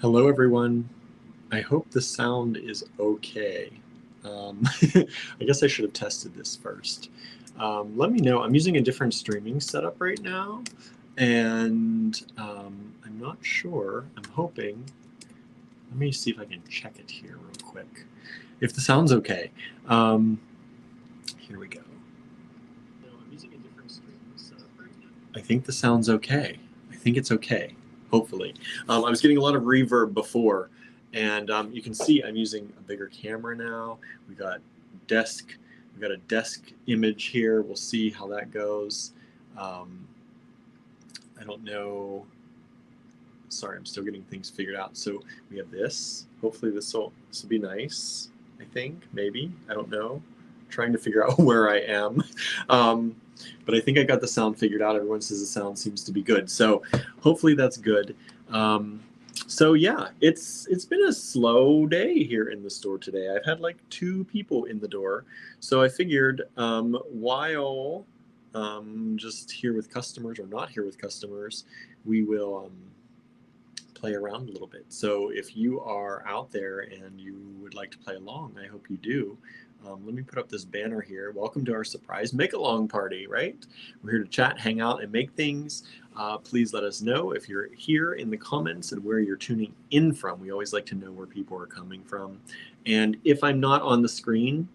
Hello, everyone. I hope the sound is okay. I guess I should have tested this first. Let me know. I'm using a different streaming setup right now, and I'm not sure. I'm hoping. Let me see if I can check it here real quick. If the sound's okay. Here we go. No, I'm using a different streaming setup right now. I think the sound's okay. I think it's okay. Hopefully. I was getting a lot of reverb before, and you can see I'm using a bigger camera now. We got a desk image here. We'll see how that goes. I don't know. Sorry, I'm still getting things figured out. So we have this. Hopefully this will be nice. I think, maybe. I don't know. I'm trying to figure out where I am. But I think I got the sound figured out. Everyone says the sound seems to be good. So hopefully that's good. So yeah, it's been a slow day here in the store today. I've had like 2 people in the door. So I figured while just here with customers or not here with customers, we will play around a little bit. So if you are out there and you would like to play along, I hope you do. Let me put up this banner here. Welcome to our surprise make-along party, right? We're here to chat, hang out, and make things. Please let us know if you're here in the comments and where you're tuning in from. We always like to know where people are coming from. And if I'm not on the screen,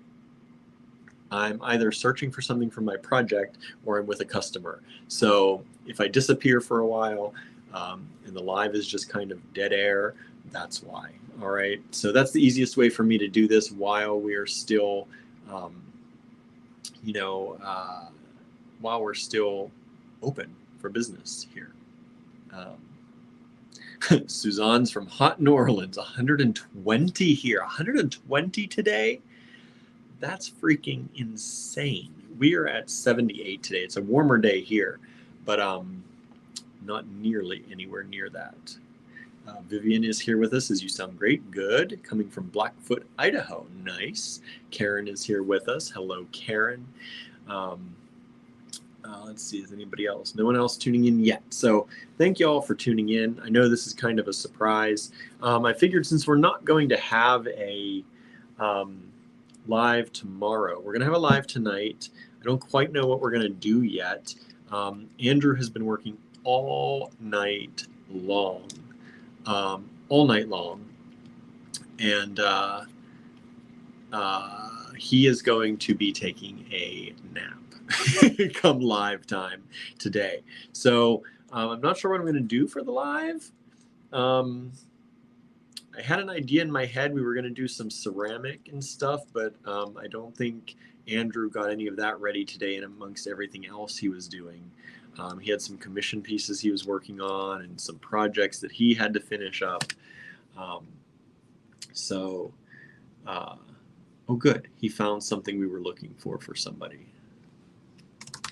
I'm either searching for something from my project or I'm with a customer. So if I disappear for a while and the live is just kind of dead air, that's why. All right, so that's the easiest way for me to do this while we are still, while we're still open for business here. Suzanne's from hot New Orleans, 120 here, 120 today. That's freaking insane. We are at 78 today. It's a warmer day here, but not nearly anywhere near that. Vivian is here with us. As you sound great. Good. Coming from Blackfoot, Idaho. Nice. Karen is here with us. Hello, Karen. Let's see. Is anybody else? No one else tuning in yet. So thank you all for tuning in. I know this is kind of a surprise. I figured since we're not going to have a live tomorrow, we're going to have a live tonight. I don't quite know what we're going to do yet. Andrew has been working all night long. And he is going to be taking a nap come live time today. So I'm not sure what I'm going to do for the live. I had an idea in my head. We were going to do some ceramic and stuff, but I don't think Andrew got any of that ready today, and amongst everything else he was doing. He had some commission pieces he was working on and some projects that he had to finish up. Oh good, he found something we were looking for somebody.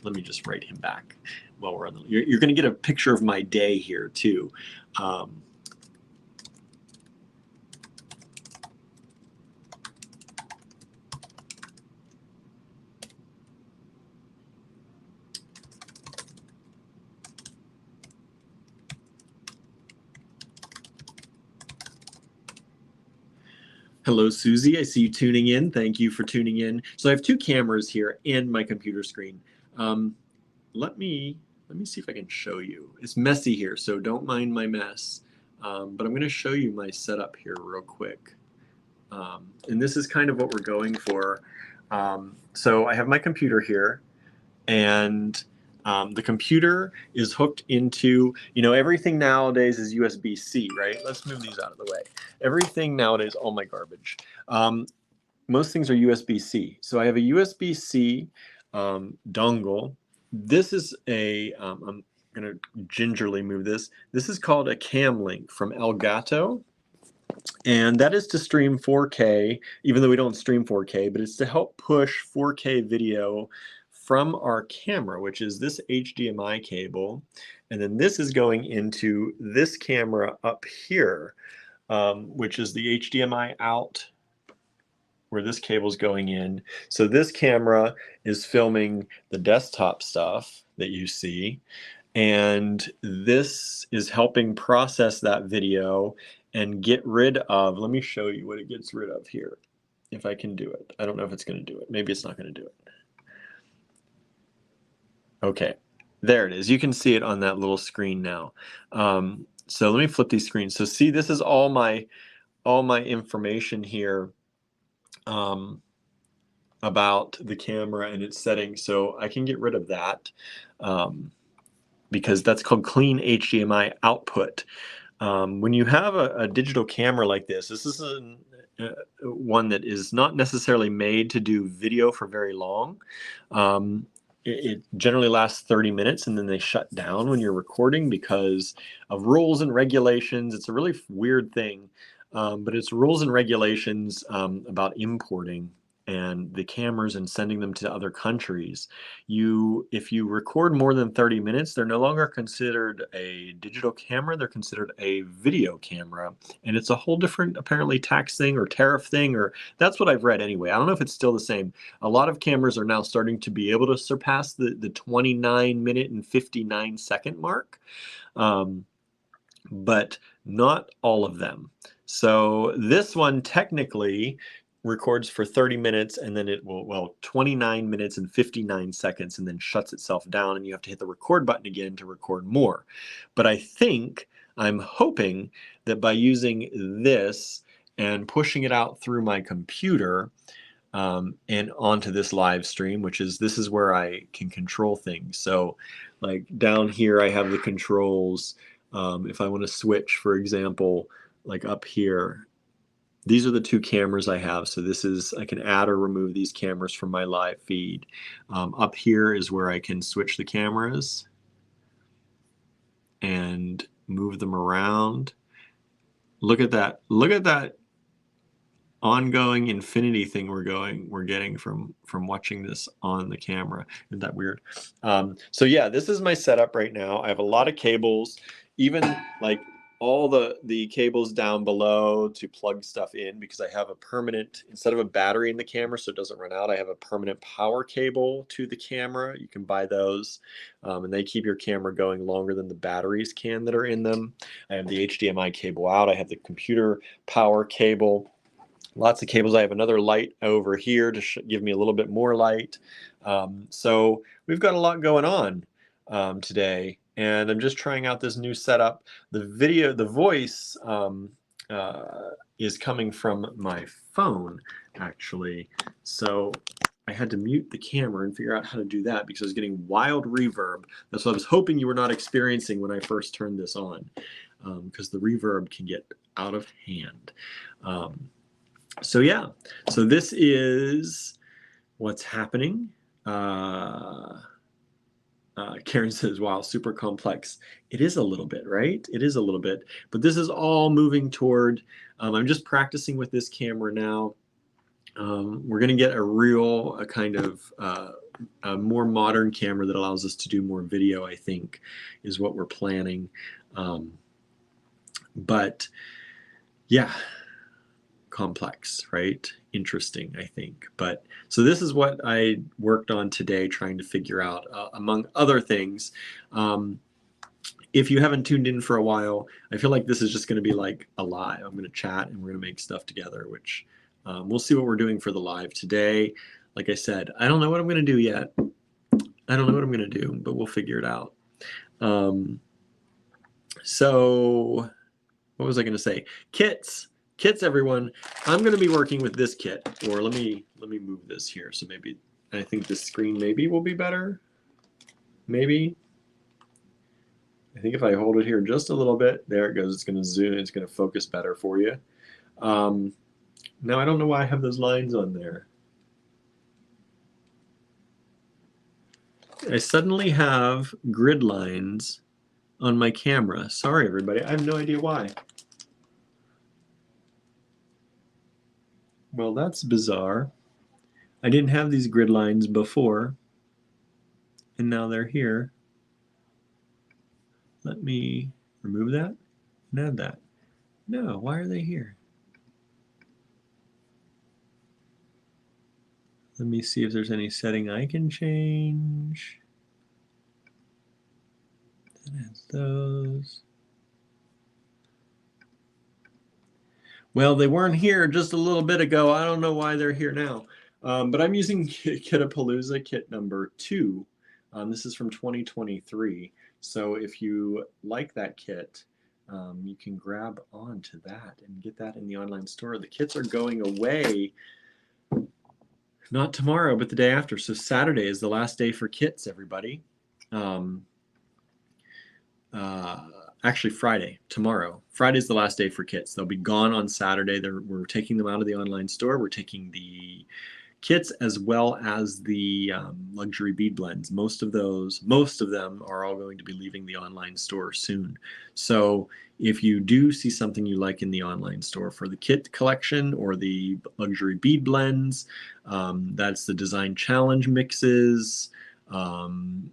Let me just write him back while we're on the, you're going to get a picture of my day here too. Hello, Susie. I see you tuning in. Thank you for tuning in. So I have 2 cameras here and my computer screen. Let me see if I can show you. It's messy here, so don't mind my mess. But I'm going to show you my setup here real quick. And this is kind of what we're going for. So I have my computer here, and the computer is hooked into, everything nowadays is USB-C, right? Let's move these out of the way. Everything nowadays, all my garbage. Most things are USB-C. So I have a USB-C dongle. This is a, I'm going to gingerly move this. This is called a Cam Link from Elgato. And that is to stream 4K, even though we don't stream 4K, but it's to help push 4K video from our camera, which is this HDMI cable. And then this is going into this camera up here, which is the HDMI out, where this cable is going in. So this camera is filming the desktop stuff that you see. And this is helping process that video and get rid of, let me show you what it gets rid of here, if I can do it. I don't know if it's going to do it. Maybe it's not going to do it. Okay, there it is. You can see it on that little screen now. So let me flip these screens. So see, this is all my information here about the camera and its settings. So I can get rid of that because that's called clean HDMI output. When you have a digital camera like this is one that is not necessarily made to do video for very long. It generally lasts 30 minutes and then they shut down when you're recording because of rules and regulations. It's a really weird thing, but it's rules and regulations about importing and the cameras and sending them to other countries. If you record more than 30 minutes, they're no longer considered a digital camera, they're considered a video camera. And it's a whole different, apparently, tax thing or tariff thing, or that's what I've read anyway. I don't know if it's still the same. A lot of cameras are now starting to be able to surpass the 29-minute and 59-second mark, but not all of them. So this one technically records for 30 minutes and then it will, well, 29 minutes and 59 seconds and then shuts itself down and you have to hit the record button again to record more. But I'm hoping that by using this and pushing it out through my computer and onto this live stream, this is where I can control things. So like down here, I have the controls. If I want to switch, for example, like up here, these are the two cameras I have. So I can add or remove these cameras from my live feed. Up here is where I can switch the cameras and move them around. Look at that. Look at that ongoing infinity thing we're getting from watching this on the camera. Isn't that weird? So yeah, this is my setup right now. I have a lot of cables, even like all the cables down below to plug stuff in, because I have a permanent, instead of a battery in the camera so it doesn't run out, I have a permanent power cable to the camera. You can buy those and they keep your camera going longer than the batteries can that are in them. I have the HDMI cable out. I have the computer power cable. Lots of cables. I have another light over here to give me a little bit more light. So we've got a lot going on today, and I'm just trying out this new setup. The voice is coming from my phone, actually. So I had to mute the camera and figure out how to do that because I was getting wild reverb. That's what I was hoping you were not experiencing when I first turned this on, because the reverb can get out of hand. So yeah, so this is what's happening. Karen says, wow, super complex. It is a little bit, right? It is a little bit, but this is all moving toward, I'm just practicing with this camera now. We're going to get a kind of a more modern camera that allows us to do more video, I think, is what we're planning. But yeah, complex, right? Interesting, I think. But so this is what I worked on today, trying to figure out, among other things. If you haven't tuned in for a while, I feel like this is just going to be like a live. I'm going to chat and we're going to make stuff together, which we'll see what we're doing for the live today. Like I said, I don't know what I'm going to do yet. I don't know what I'm going to do, but we'll figure it out. So what was I going to say? Kits, everyone. I'm going to be working with this kit, or let me move this here. So maybe I think this screen maybe will be better. Maybe. I think if I hold it here just a little bit, there it goes. It's going to zoom. It's going to focus better for you. Now I don't know why I have those lines on there. I suddenly have grid lines on my camera. Sorry, everybody. I have no idea why. Well, that's bizarre. I didn't have these grid lines before, and now they're here. Let me remove that and add that. No, why are they here? Let me see if there's any setting I can change. That has those. Well, they weren't here just a little bit ago. I don't know why they're here now. But I'm using Kit-a-Palooza kit number 2. This is from 2023. So if you like that kit, you can grab onto that and get that in the online store. The kits are going away not tomorrow, but the day after. So Saturday is the last day for kits, everybody. Actually, Friday, tomorrow. Friday's the last day for kits. They'll be gone on Saturday. We're taking them out of the online store. We're taking the kits as well as the luxury bead blends. Most of them are all going to be leaving the online store soon. So if you do see something you like in the online store for the kit collection or the luxury bead blends, that's the design challenge mixes, the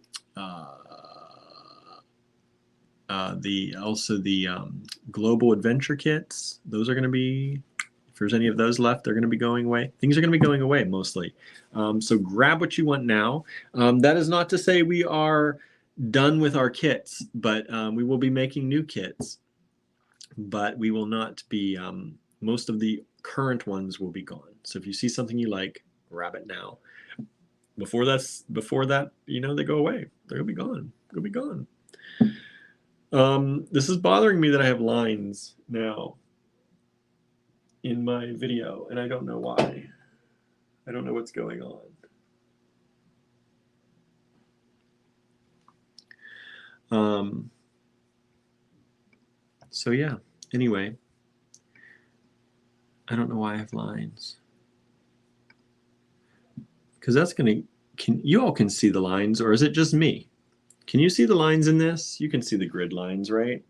global adventure kits. Those are going to be, if there's any of those left, they're going to be going away. Things are going to be going away mostly. So grab what you want now. That is not to say we are done with our kits, but we will be making new kits. But we will not be, most of the current ones will be gone. So if you see something you like, grab it now. Before that, you know, they go away. They'll be gone. They'll be gone. This is bothering me that I have lines now in my video, and I don't know why. I don't know what's going on. So yeah, anyway, I don't know why I have lines. Because that's you all can see the lines, or is it just me? Can you see the lines in this? You can see the grid lines, right?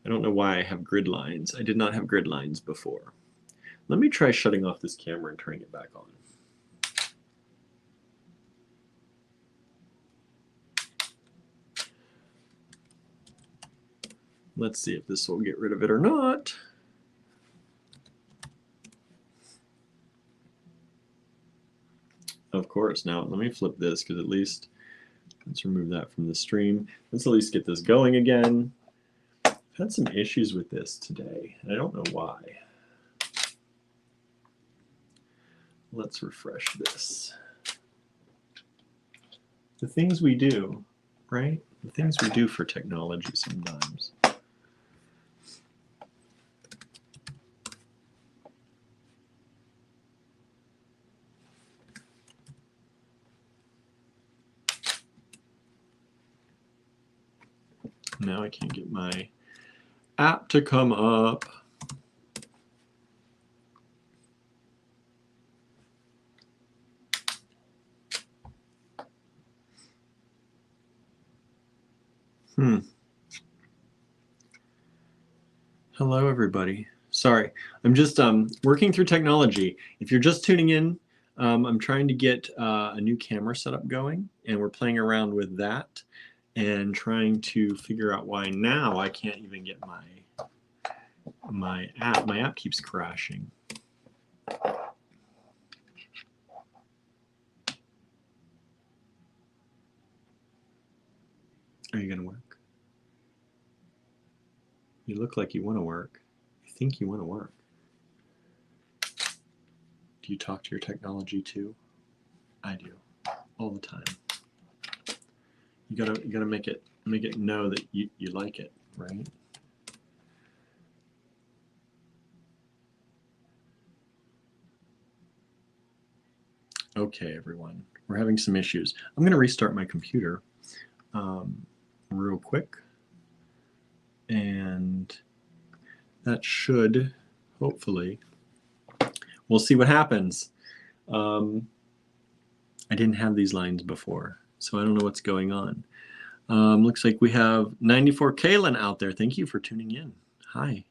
I don't know why I have grid lines. I did not have grid lines before. Let me try shutting off this camera and turning it back on. Let's see if this will get rid of it or not. Of course. Now let me flip this, because at least, let's remove that from the stream. Let's at least get this going again. I've had some issues with this today, and I don't know why. Let's refresh this. The things we do, right? The things we do for technology sometimes. Now I can't get my app to come up. Hello, everybody. Sorry, I'm just working through technology. If you're just tuning in, I'm trying to get a new camera setup going, and we're playing around with that and trying to figure out why now I can't even get my app. My app keeps crashing. Are you going to work? You look like you want to work. I think you want to work. Do you talk to your technology too? I do, all the time. You gotta make it know that you like it, right? Okay, everyone, we're having some issues. I'm gonna restart my computer real quick, and that should hopefully, we'll see what happens. I didn't have these lines before, so I don't know what's going on. Looks like we have 94 Kaylin out there. Thank you for tuning in. Hi.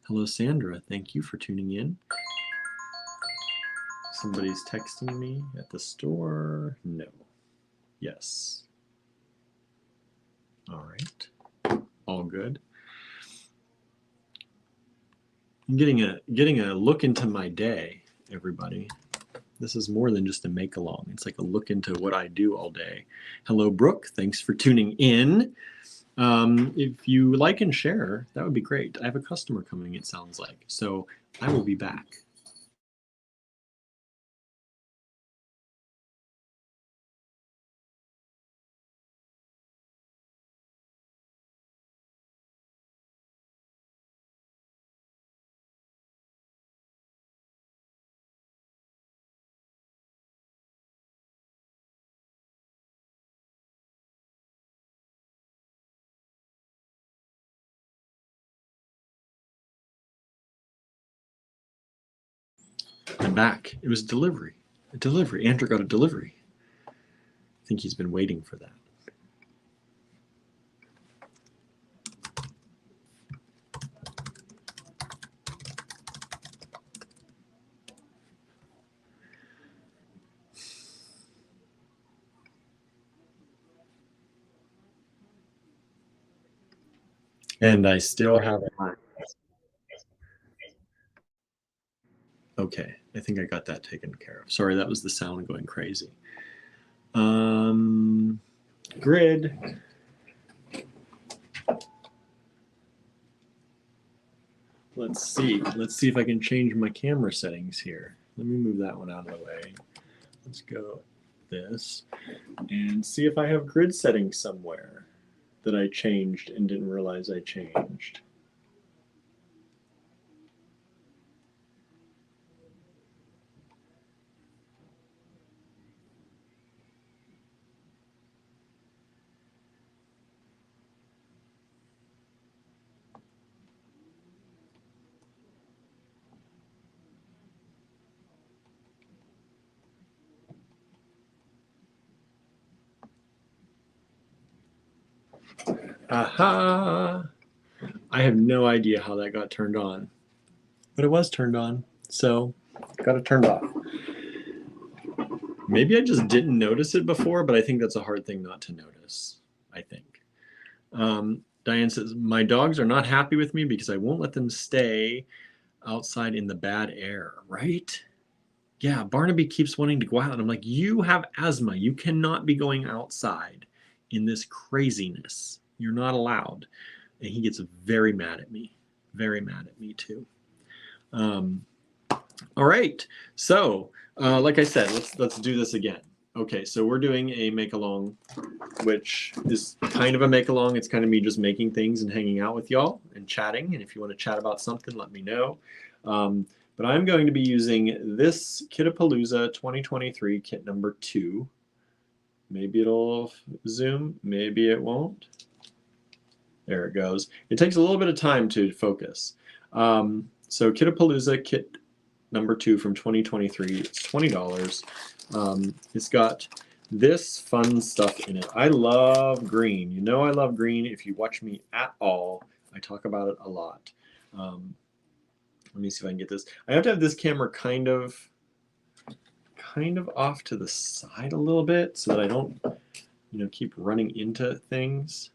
Hello, Sandra. Thank you for tuning in. Somebody's texting me at the store. No. Yes. All right. All good. I'm getting a look into my day, everybody. This is more than just a make-along. It's like a look into what I do all day. Hello, Brooke. Thanks for tuning in. If you like and share, that would be great. I have a customer coming, it sounds like. So I will be back. I'm back. It was delivery. A delivery. Andrew got a delivery. I think he's been waiting for that. And I still have my... Okay, I think I got that taken care of. Sorry, that was the sound going crazy. Grid. Let's see. Let's see if I can change my camera settings here. Let me move that one out of the way. Let's go this and see if I have grid settings somewhere that I changed and didn't realize I changed. Aha! I have no idea how that got turned on, but it was turned on, so got it turned off. Maybe I just didn't notice it before, but I think that's a hard thing not to notice, I think. Diane says, my dogs are not happy with me because I won't let them stay outside in the bad air, right? Yeah, Barnaby keeps wanting to go out. And I'm like, you have asthma. You cannot be going outside in this craziness. You're not allowed. And he gets very mad at me. Very mad at me too. All right. So, like I said, let's do this again. Okay, so we're doing a make-along, which is kind of a make-along. It's kind of me just making things and hanging out with y'all and chatting. And if you want to chat about something, let me know. But I'm going to be using this Kit-a-Palooza 2023 kit number 2. Maybe it'll zoom, maybe it won't. There it goes. It takes a little bit of time to focus. So Kit-a-Palooza kit number 2 from 2023. It's $20. It's got this fun stuff in it. I love green. You know I love green. If you watch me at all, I talk about it a lot. Let me see if I can get this. I have to have this camera kind of off to the side a little bit so that I don't, keep running into things.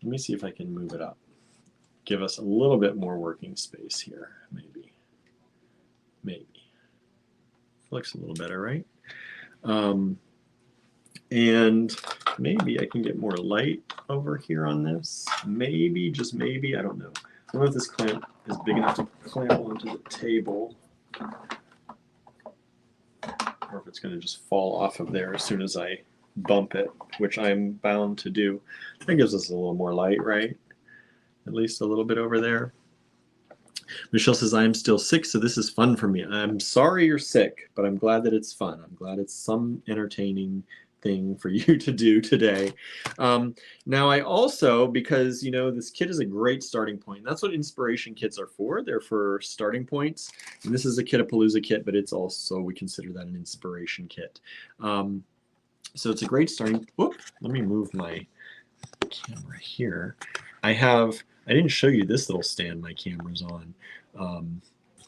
Let me see if I can move it up. Give us a little bit more working space here, maybe. Looks a little better, right? And maybe I can get more light over here on this. Maybe, just maybe, I don't know. I don't know if this clamp is big enough to clamp onto the table, or if it's going to just fall off of there as soon as I bump it, which I'm bound to do. That gives us a little more light, right? At least a little bit over there. Michelle says, I'm still sick, so this is fun for me. I'm sorry you're sick, but I'm glad that it's fun. I'm glad it's some entertaining thing for you to do today. Now I also, because this kit is a great starting point. That's what inspiration kits are for. They're for starting points. And this is a Kit-a-Palooza kit, but it's also, we consider that an inspiration kit. So it's a great starting. Whoop, let me move my camera here. I didn't show you this little stand my camera's on.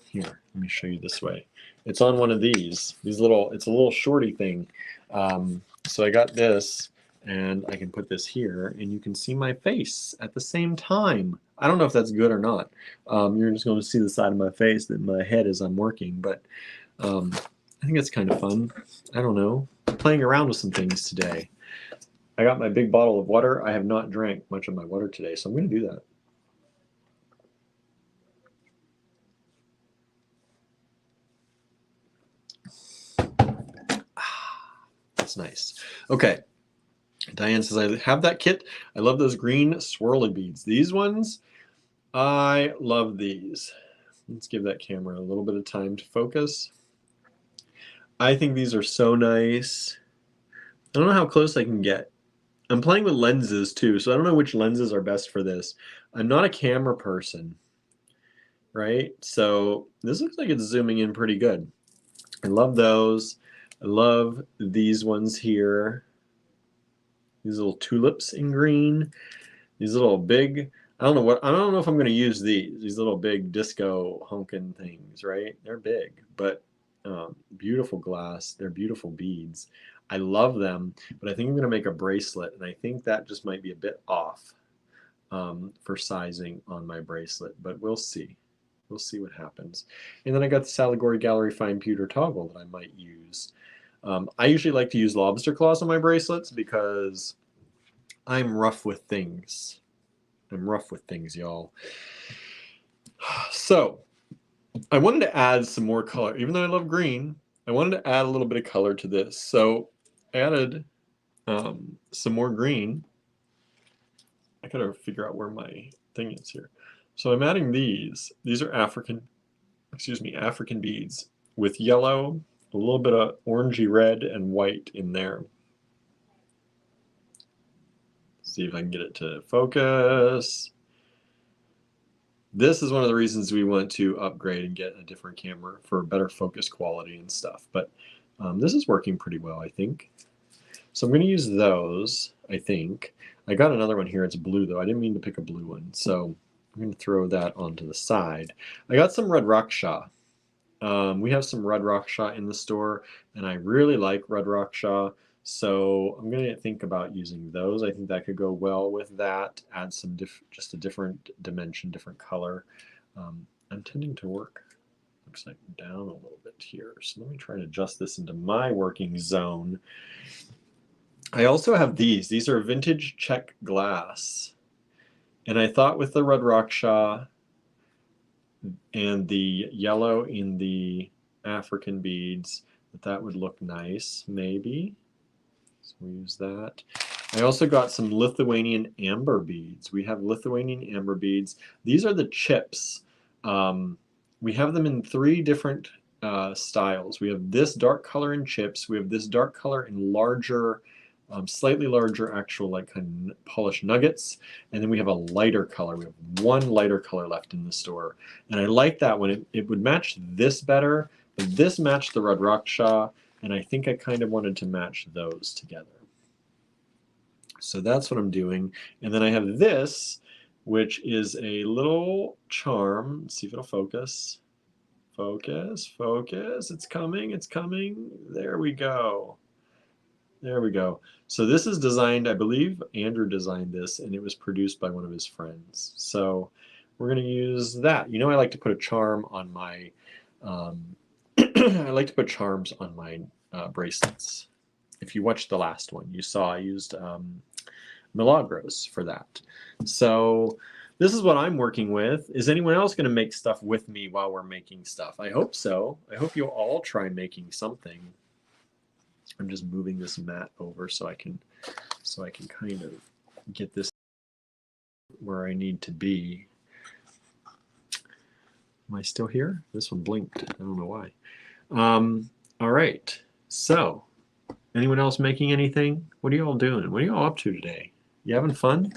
Here, let me show you this way. It's on one of these little, it's a little shorty thing. So I got this, and I can put this here, and you can see my face at the same time. I don't know if that's good or not. You're just going to see the side of my face that my head as I'm working, but I think it's kind of fun. I don't know. I'm playing around with some things today. I got my big bottle of water. I have not drank much of my water today, so I'm going to do that. That's nice. Okay. Diane says, I have that kit. I love those green swirly beads. These ones, I love these. Let's give that camera a little bit of time to focus. I think these are so nice. I don't know how close I can get. I'm playing with lenses too, so I don't know which lenses are best for this. I'm not a camera person, right? So this looks like it's zooming in pretty good. I love those. I love these ones here. These little tulips in green. These little big, I don't know if I'm going to use these little big disco honkin' things, right? They're big, but beautiful glass. They're beautiful beads. I love them, but I think I'm going to make a bracelet, and I think that just might be a bit off for sizing on my bracelet, but we'll see. We'll see what happens. And then I got this Allegory Gallery fine pewter toggle that I might use. I usually like to use lobster claws on my bracelets because I'm rough with things. I'm rough with things, y'all. So I wanted to add some more color. Even though I love green, I wanted to add a little bit of color to this. So I added some more green. I gotta figure out where my thing is here. So I'm adding these. These are African beads with yellow, a little bit of orangey red and white in there. See if I can get it to focus. This is one of the reasons we want to upgrade and get a different camera for better focus quality and stuff. But this is working pretty well, I think. So I'm going to use those, I think. I got another one here. It's blue, though. I didn't mean to pick a blue one. So I'm going to throw that onto the side. I got some red raksha. We have some red raksha in the store, and I really like red raksha. So I'm going to think about using those. I think that could go well with that. Add some just a different dimension, different color. I'm tending to work, looks like down a little bit here. So let me try to adjust this into my working zone. I also have these. These are vintage Czech glass. And I thought with the red raksha and the yellow in the African beads that would look nice, maybe. So we use that. I also got some Lithuanian amber beads. We have Lithuanian amber beads. These are the chips. We have them in 3 different styles. We have this dark color in chips. We have this dark color in larger, slightly larger actual like kind of polished nuggets. And then we have a lighter color. We have 1 lighter color left in the store. And I like that one. It would match this better, but this matched the red raksha. And I think I kind of wanted to match those together. So that's what I'm doing. And then I have this, which is a little charm. Let's see if it'll focus. Focus, focus. It's coming, it's coming. There we go. There we go. So this is designed, I believe Andrew designed this, and it was produced by one of his friends. So we're going to use that. You know, I like to put a charm on my, I like to put charms on my bracelets. If you watched the last one, you saw I used Milagros for that. So this is what I'm working with. Is anyone else going to make stuff with me while we're making stuff? I hope so. I hope you'll all try making something. I'm just moving this mat over so I can kind of get this where I need to be. Am I still here? This one blinked. I don't know why. All right. So, anyone else making anything? What are you all doing? What are you all up to today? You having fun?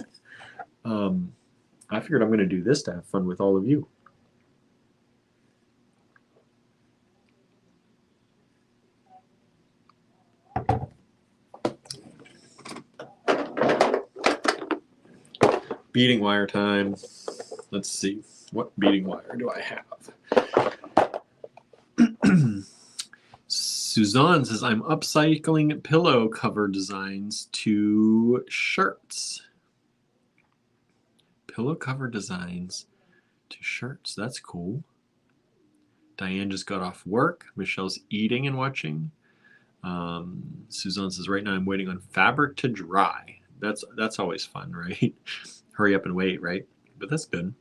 I figured I'm going to do this to have fun with all of you. Beading wire time. Let's see. What beading wire do I have? Suzanne says, I'm upcycling pillow cover designs to shirts. Pillow cover designs to shirts. That's cool. Diane just got off work. Michelle's eating and watching Suzanne says, right now I'm waiting on fabric to dry. That's always fun, right? Hurry up and wait, right? But that's good.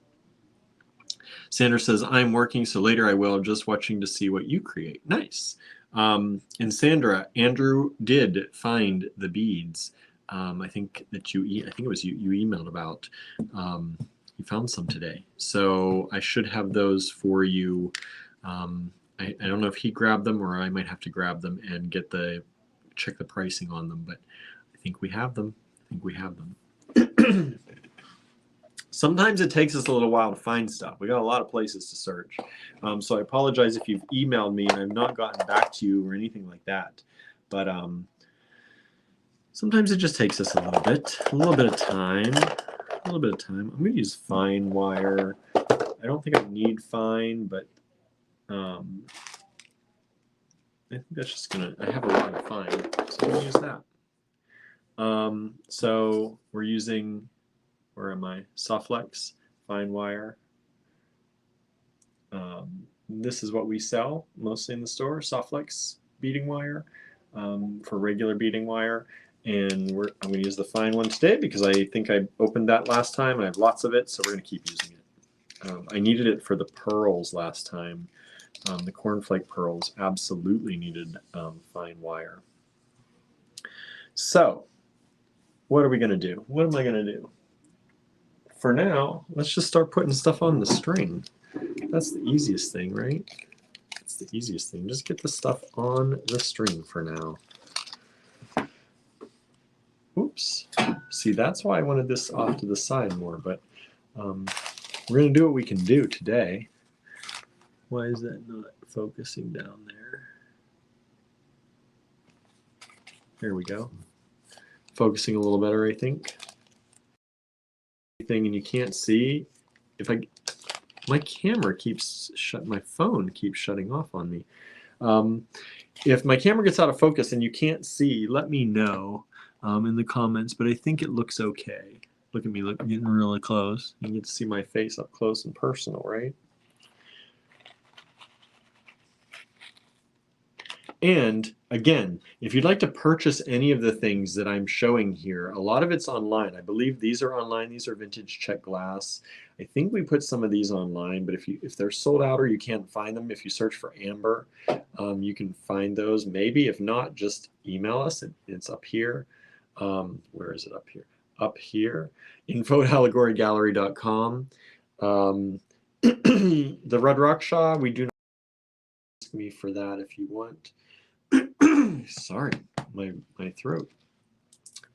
Sandra says, I'm working, so later I will. Just watching to see what you create. Nice. And Sandra, Andrew did find the beads. I think that I think it was you emailed about. You found some today. So I should have those for you. I don't know if he grabbed them or I might have to grab them and check the pricing on them, but I think we have them. Sometimes it takes us a little while to find stuff. We got a lot of places to search. So I apologize if you've emailed me and I've not gotten back to you or anything like that. But sometimes it just takes us a little bit of time. I'm going to use fine wire. I don't think I need fine, but I think that's just I have a lot of fine, so I'm going to use that. So we're using, where am I? Softflex, fine wire. This is what we sell mostly in the store, Softflex beading wire for regular beading wire. And I'm going to use the fine one today because I think I opened that last time and I have lots of it, so we're going to keep using it. I needed it for the pearls last time. The cornflake pearls absolutely needed fine wire. So what are we going to do? What am I going to do? For now, let's just start putting stuff on the string. That's the easiest thing, right? That's the easiest thing. Just get the stuff on the string for now. Oops. See, that's why I wanted this off to the side more, but we're going to do what we can do today. Why is that not focusing down there? There we go. Focusing a little better, I think. And you can't see. My camera keeps my phone keeps shutting off on me. If my camera gets out of focus and you can't see, let me know in the comments, but I think it looks okay. Look at me, getting really close. You get to see my face up close and personal, right? And again, if you'd like to purchase any of the things that I'm showing here, a lot of it's online. I believe these are online. These are vintage Czech glass. I think we put some of these online, but if they're sold out or you can't find them, if you search for Amber, you can find those. Maybe if not, just email us. It's up here. Where is it up here? Up here, info@allegorygallery.com. The Red Raksha, we do not ask me for that if you want. Sorry, my throat.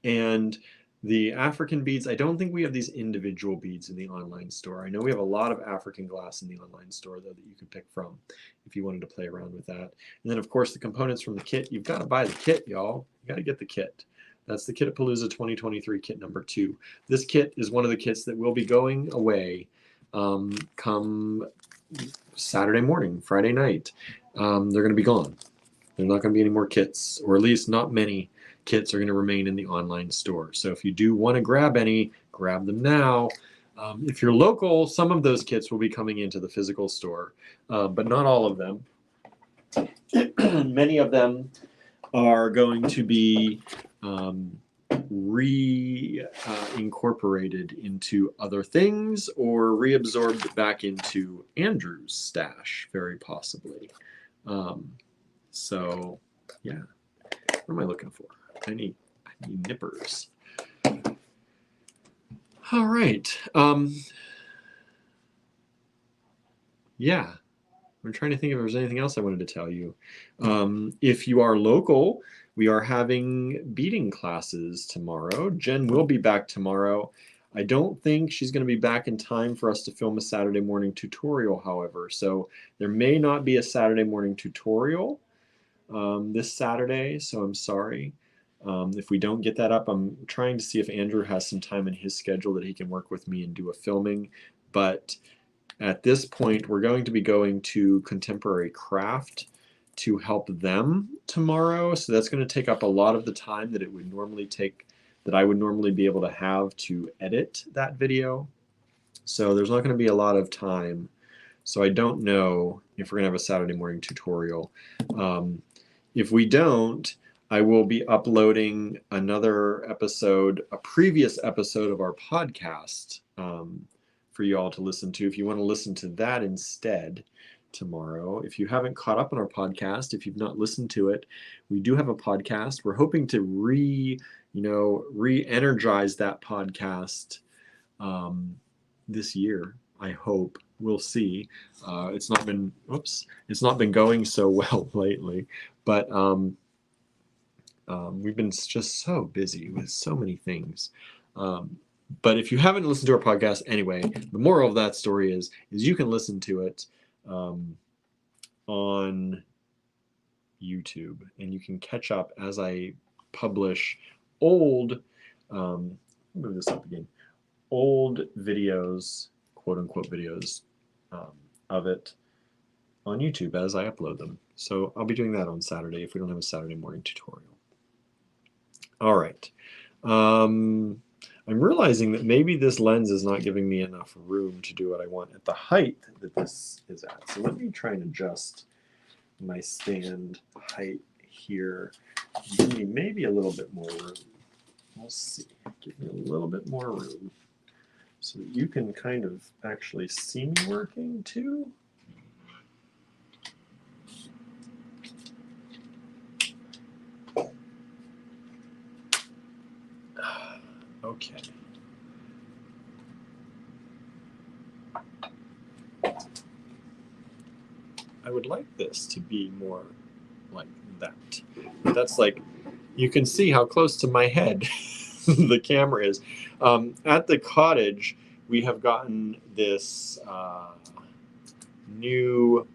And the African beads, I don't think we have these individual beads in the online store. I know we have a lot of African glass in the online store, though, that you can pick from if you wanted to play around with that. And then, of course, the components from the kit. You've got to buy the kit, y'all. You got to get the kit. That's the Kit-a-Palooza 2023 kit number 2. This kit is one of the kits that will be going away come Saturday morning, Friday night. They're going to be gone. There's not going to be any more kits, or at least not many kits are going to remain in the online store. So if you do want to grab any, grab them now. If you're local, some of those kits will be coming into the physical store, but not all of them. Many of them are going to be reincorporated into other things or reabsorbed back into Andrew's stash, very possibly. So, yeah. What am I looking for? I need nippers. All right. Yeah. I'm trying to think if there's anything else I wanted to tell you. If you are local, we are having beading classes tomorrow. Jen will be back tomorrow. I don't think she's going to be back in time for us to film a Saturday morning tutorial, however. So there may not be a Saturday morning tutorial this Saturday, so I'm sorry. If we don't get that up, I'm trying to see if Andrew has some time in his schedule that he can work with me and do a filming. But at this point, we're going to be going to Contemporary Craft to help them tomorrow. So that's going to take up a lot of the time that it would normally take, that I would normally be able to have to edit that video. So there's not going to be a lot of time. So I don't know if we're going to have a Saturday morning tutorial. If we don't, I will be uploading another episode, a previous episode of our podcast for you all to listen to. If you want to listen to that instead tomorrow, if you haven't caught up on our podcast, if you've not listened to it, we do have a podcast. We're hoping to re-energize that podcast this year. I hope. We'll see. It's not been going so well lately, but we've been just so busy with so many things. But if you haven't listened to our podcast anyway, the moral of that story is you can listen to it on YouTube, and you can catch up as I publish old, move this up again, old videos, quote unquote videos of it on YouTube as I upload them. So I'll be doing that on Saturday if we don't have a Saturday morning tutorial. All right. I'm realizing that maybe this lens is not giving me enough room to do what I want at the height that this is at. So let me try and adjust my stand height here. Give me maybe a little bit more room. We'll see. Give me a little bit more room so that you can kind of actually see me working too. Okay. I would like this to be more like that. That's like, you can see how close to my head the camera is. At the cottage, we have gotten this new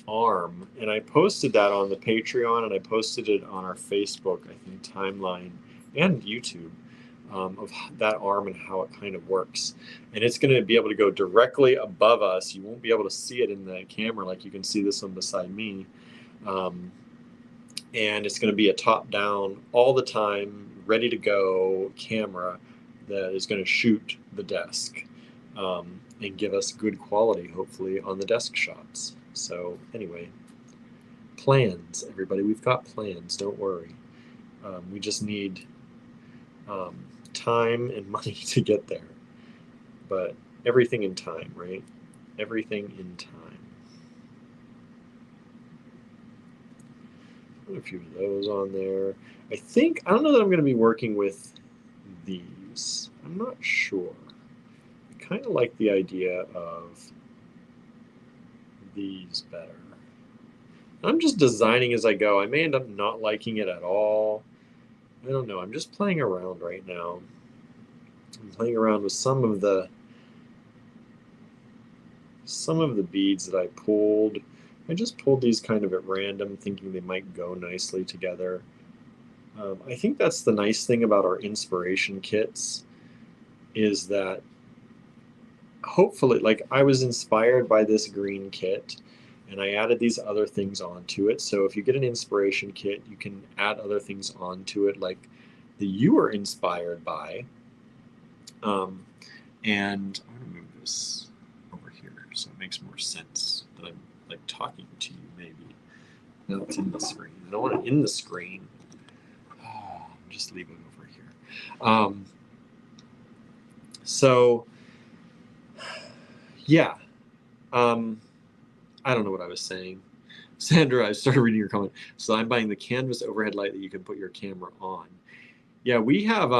arm, and I posted that on the Patreon, and I posted it on our Facebook, I think, timeline and YouTube. Of that arm and how it kind of works. And it's going to be able to go directly above us. You won't be able to see it in the camera like you can see this one beside me. And it's going to be a top-down, all the time, ready to go camera that is going to shoot the desk and give us good quality, hopefully, on the desk shots. So anyway, plans, everybody. We've got plans, don't worry. We just need time and money to get there, but everything in time, right? Everything in time. Put a few of those on there. I don't know that I'm going to be working with these. I'm not sure. I kind of like the idea of these better. I'm just designing as I go. I may end up not liking it at all. I don't know. I'm just playing around right now. I'm playing around with some of the beads that I pulled. I just pulled these kind of at random, thinking they might go nicely together. I think that's the nice thing about our inspiration kits, is that hopefully, like, I was inspired by this green kit, and I added these other things onto it. So if you get an inspiration kit, you can add other things onto it, like that you were inspired by. And I'm going to move this over here so it makes more sense that I'm like talking to you, maybe. Now it's in the screen. I don't want it in the screen. Just leave it over here. So, yeah. I don't know what I was saying. Sandra, I started reading your comment. So I'm buying the canvas overhead light that you can put your camera on. Yeah, we have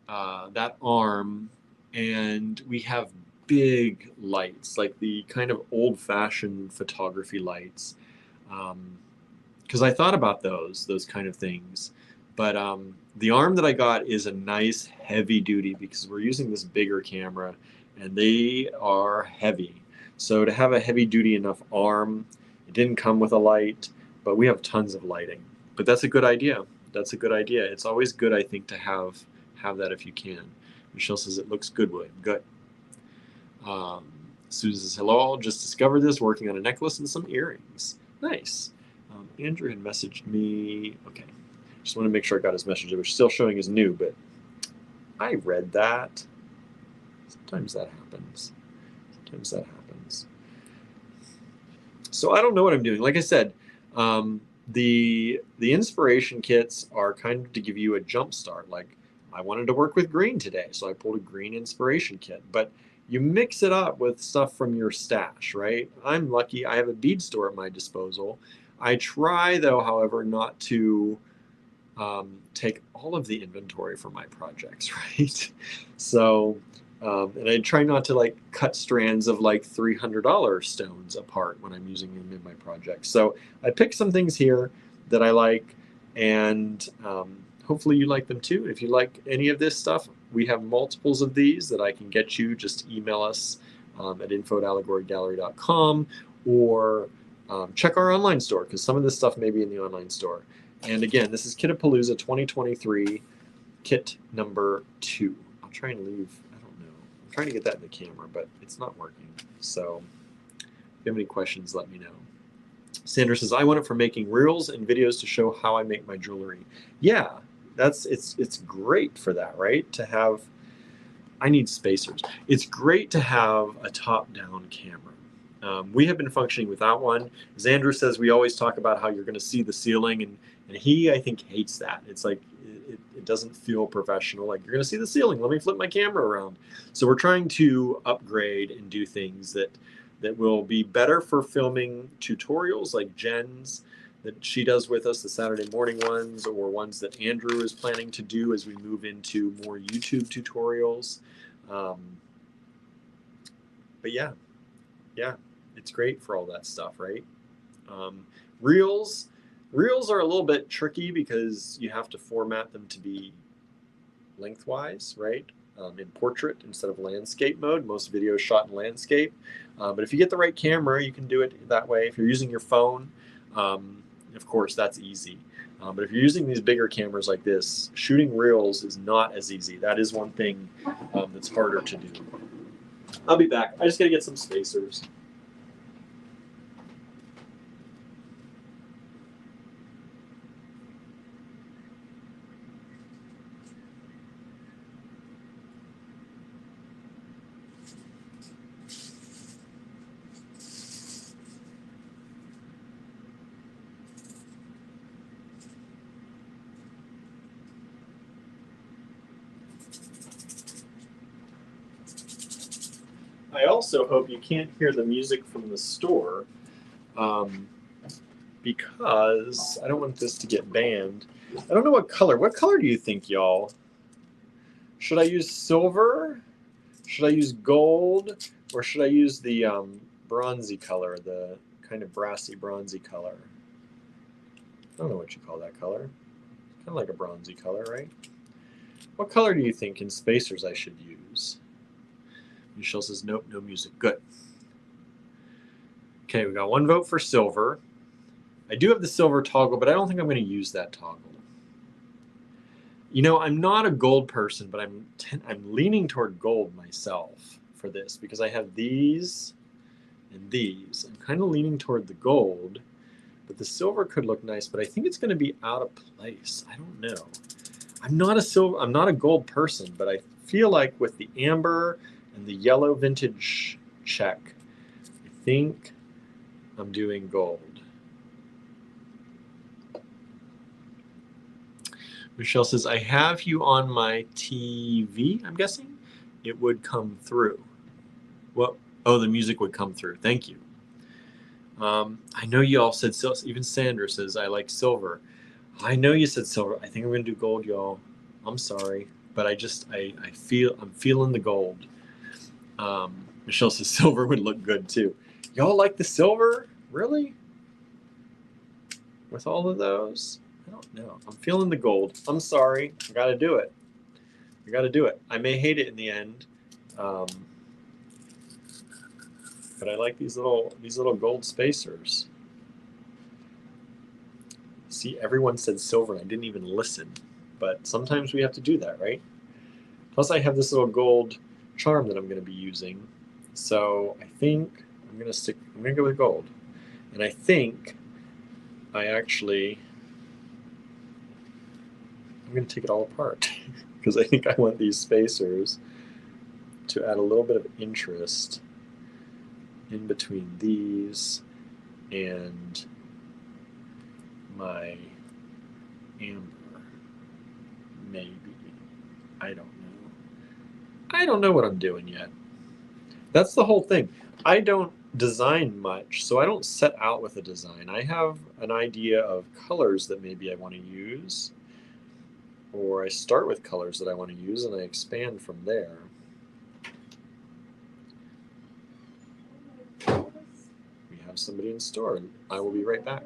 that arm, and we have big lights, like the kind of old-fashioned photography lights. Because I thought about those kind of things. But the arm that I got is a nice heavy duty, because we're using this bigger camera and they are heavy. So to have a heavy duty enough arm, it didn't come with a light, but we have tons of lighting. But that's a good idea. That's a good idea. It's always good, I think, to have that if you can. Michelle says it looks good, William. Good. Susan says, hello, all. Just discovered this, working on a necklace and some earrings. Nice. Andrew had messaged me. Okay. Just want to make sure I got his message. It was still showing as new, but I read that. Sometimes that happens. So I don't know what I'm doing. Like I said, the inspiration kits are kind of to give you a jump start. Like I wanted to work with green today, so I pulled a green inspiration kit. But you mix it up with stuff from your stash, right? I'm lucky I have a bead store at my disposal. I try, though, however, not to take all of the inventory for my projects, right? So, and I try not to like cut strands of like $300 stones apart when I'm using them in my projects. So I pick some things here that I like, and hopefully you like them too. If you like any of this stuff, we have multiples of these that I can get you. Just email us at info@allegorygallery.com, or check our online store, because some of this stuff may be in the online store. And again, this is Kit-a-Palooza 2023, kit number 2. I'll try and leave, I don't know. I'm trying to get that in the camera, but it's not working. So if you have any questions, let me know. Sandra says, I want it for making reels and videos to show how I make my jewelry. Yeah, it's great for that, right? To have, I need spacers. It's great to have a top-down camera. We have been functioning without one. As Andrew says, we always talk about how you're going to see the ceiling, and he, I think, hates that. It's like it doesn't feel professional. Like, you're going to see the ceiling. Let me flip my camera around. So we're trying to upgrade and do things that will be better for filming tutorials like Jen's that she does with us, the Saturday morning ones, or ones that Andrew is planning to do as we move into more YouTube tutorials. But yeah, it's great for all that stuff, right? Reels are a little bit tricky because you have to format them to be lengthwise, right? In portrait instead of landscape mode. Most videos shot in landscape. But if you get the right camera, you can do it that way. If you're using your phone, of course, that's easy. But if you're using these bigger cameras like this, shooting reels is not as easy. That is one thing that's harder to do. I'll be back. I just got to get some spacers. I also hope you can't hear the music from the store, because I don't want this to get banned. I don't know what color. What color do you think, y'all? Should I use silver? Should I use gold? Or should I use the bronzy color, the kind of brassy bronzy color? I don't know what you call that color. Kind of like a bronzy color, right? What color do you think in spacers I should use? Michelle says, nope, no music. Good. Okay, we got one vote for silver. I do have the silver toggle, but I don't think I'm going to use that toggle. You know, I'm not a gold person, but I'm leaning toward gold myself for this because I have these and these. I'm kind of leaning toward the gold, but the silver could look nice, but I think it's going to be out of place. I don't know. I'm not a gold person, but I feel like with the amber and the yellow vintage check, I think I'm doing gold. Michelle says, I have you on my TV, I'm guessing. It would come through. Well, oh, the music would come through. Thank you. I know you all said silver. Even Sandra says, I like silver. I know you said silver. I think I'm going to do gold, y'all. I'm sorry. But I'm feeling the gold. Michelle says silver would look good too. Y'all like the silver? Really? With all of those? I don't know. I'm feeling the gold. I'm sorry. I got to do it. I may hate it in the end. But I like these little gold spacers. See, everyone said silver and I didn't even listen. But sometimes we have to do that, right? Plus I have this little gold charm that I'm going to be using. So I think I'm going to go with gold. And I think I'm going to take it all apart because I think I want these spacers to add a little bit of interest in between these and my amber, maybe. I don't know. I don't know what I'm doing yet. That's the whole thing. I don't design much, so I don't set out with a design. I have an idea of colors that maybe I want to use, or I start with colors that I want to use and I expand from there. We have somebody in store. I will be right back.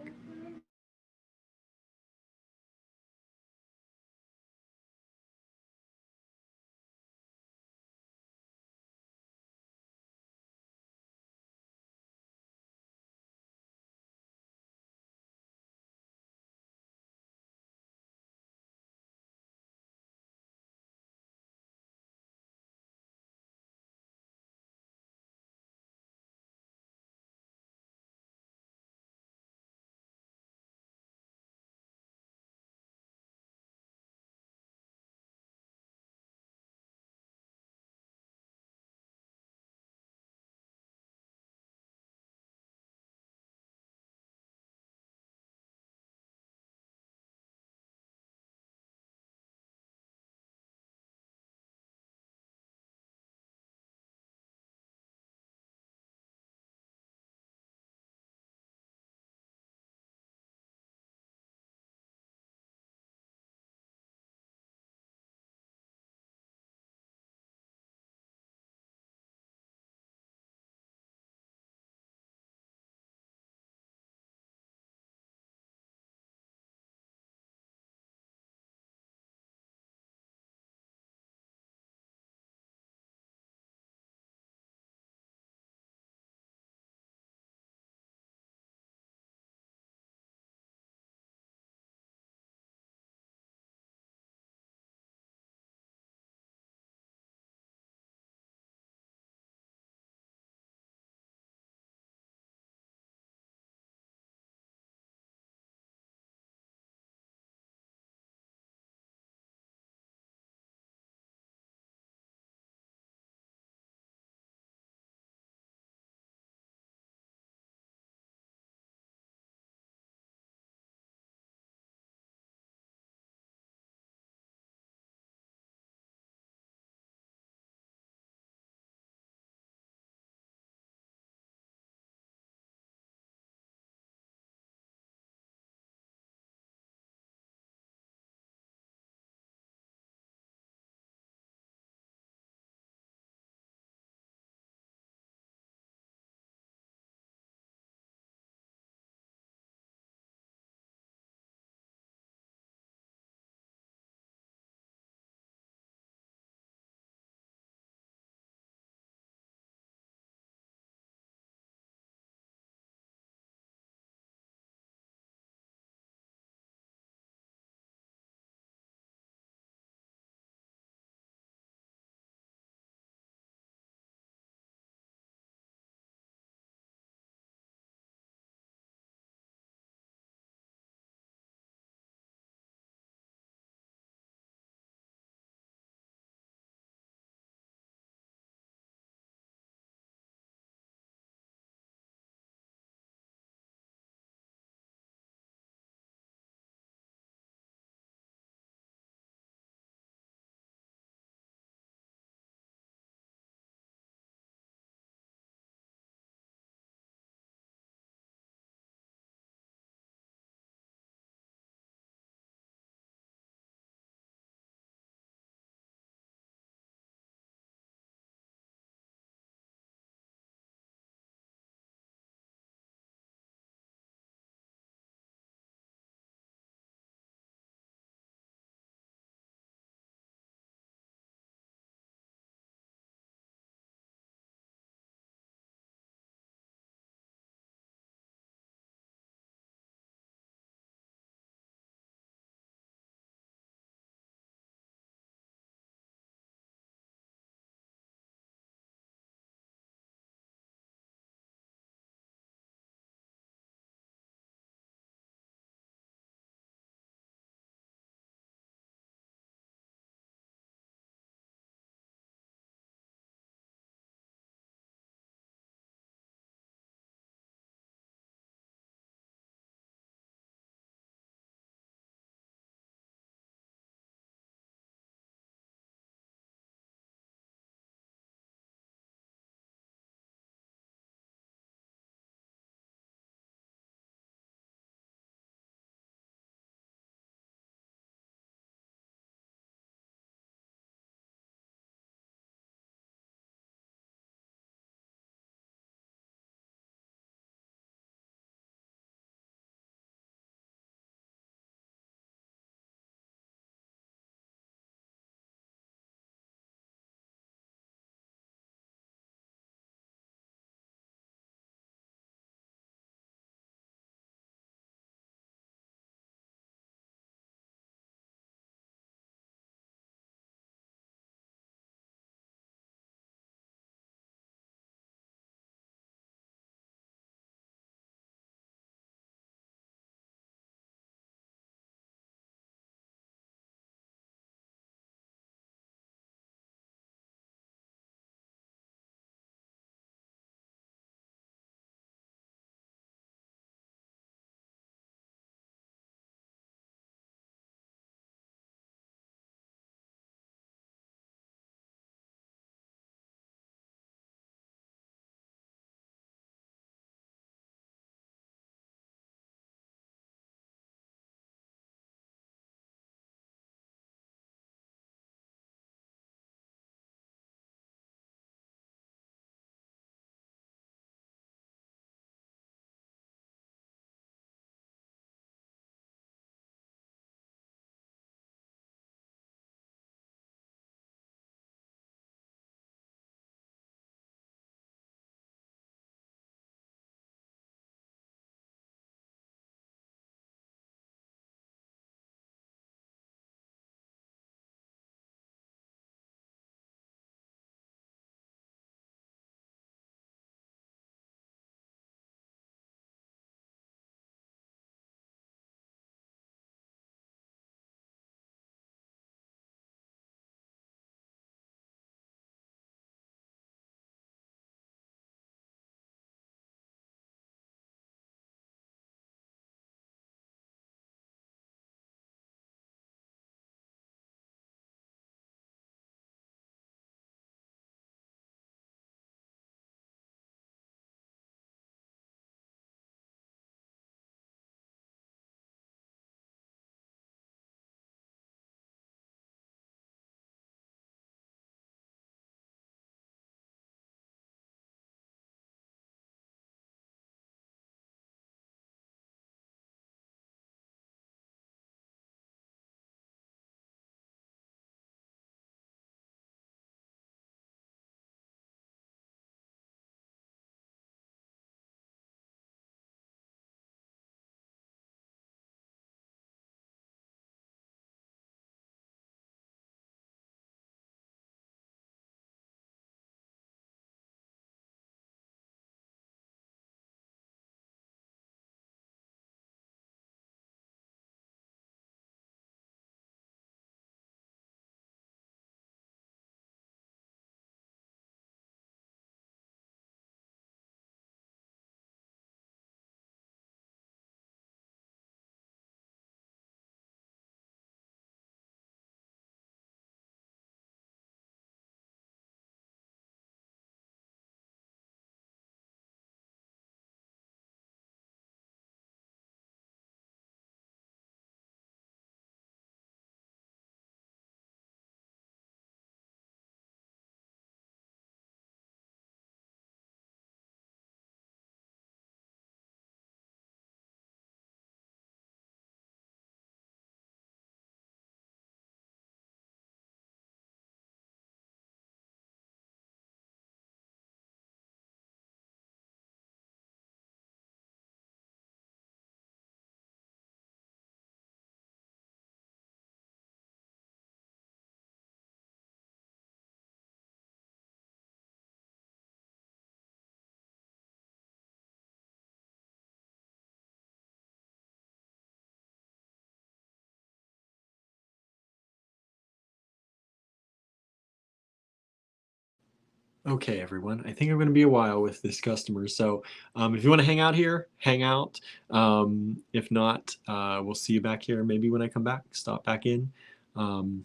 Okay, everyone. I think I'm going to be a while with this customer. So if you want to hang out here, hang out. If not, we'll see you back here maybe when I come back. Stop back in. Um,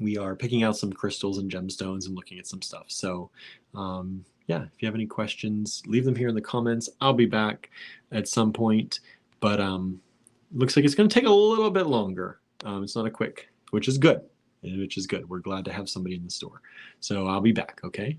we are picking out some crystals and gemstones and looking at some stuff. So yeah, if you have any questions, leave them here in the comments. I'll be back at some point, but looks like it's going to take a little bit longer. It's not a quick, which is good. Which is good. We're glad to have somebody in the store. So I'll be back, okay?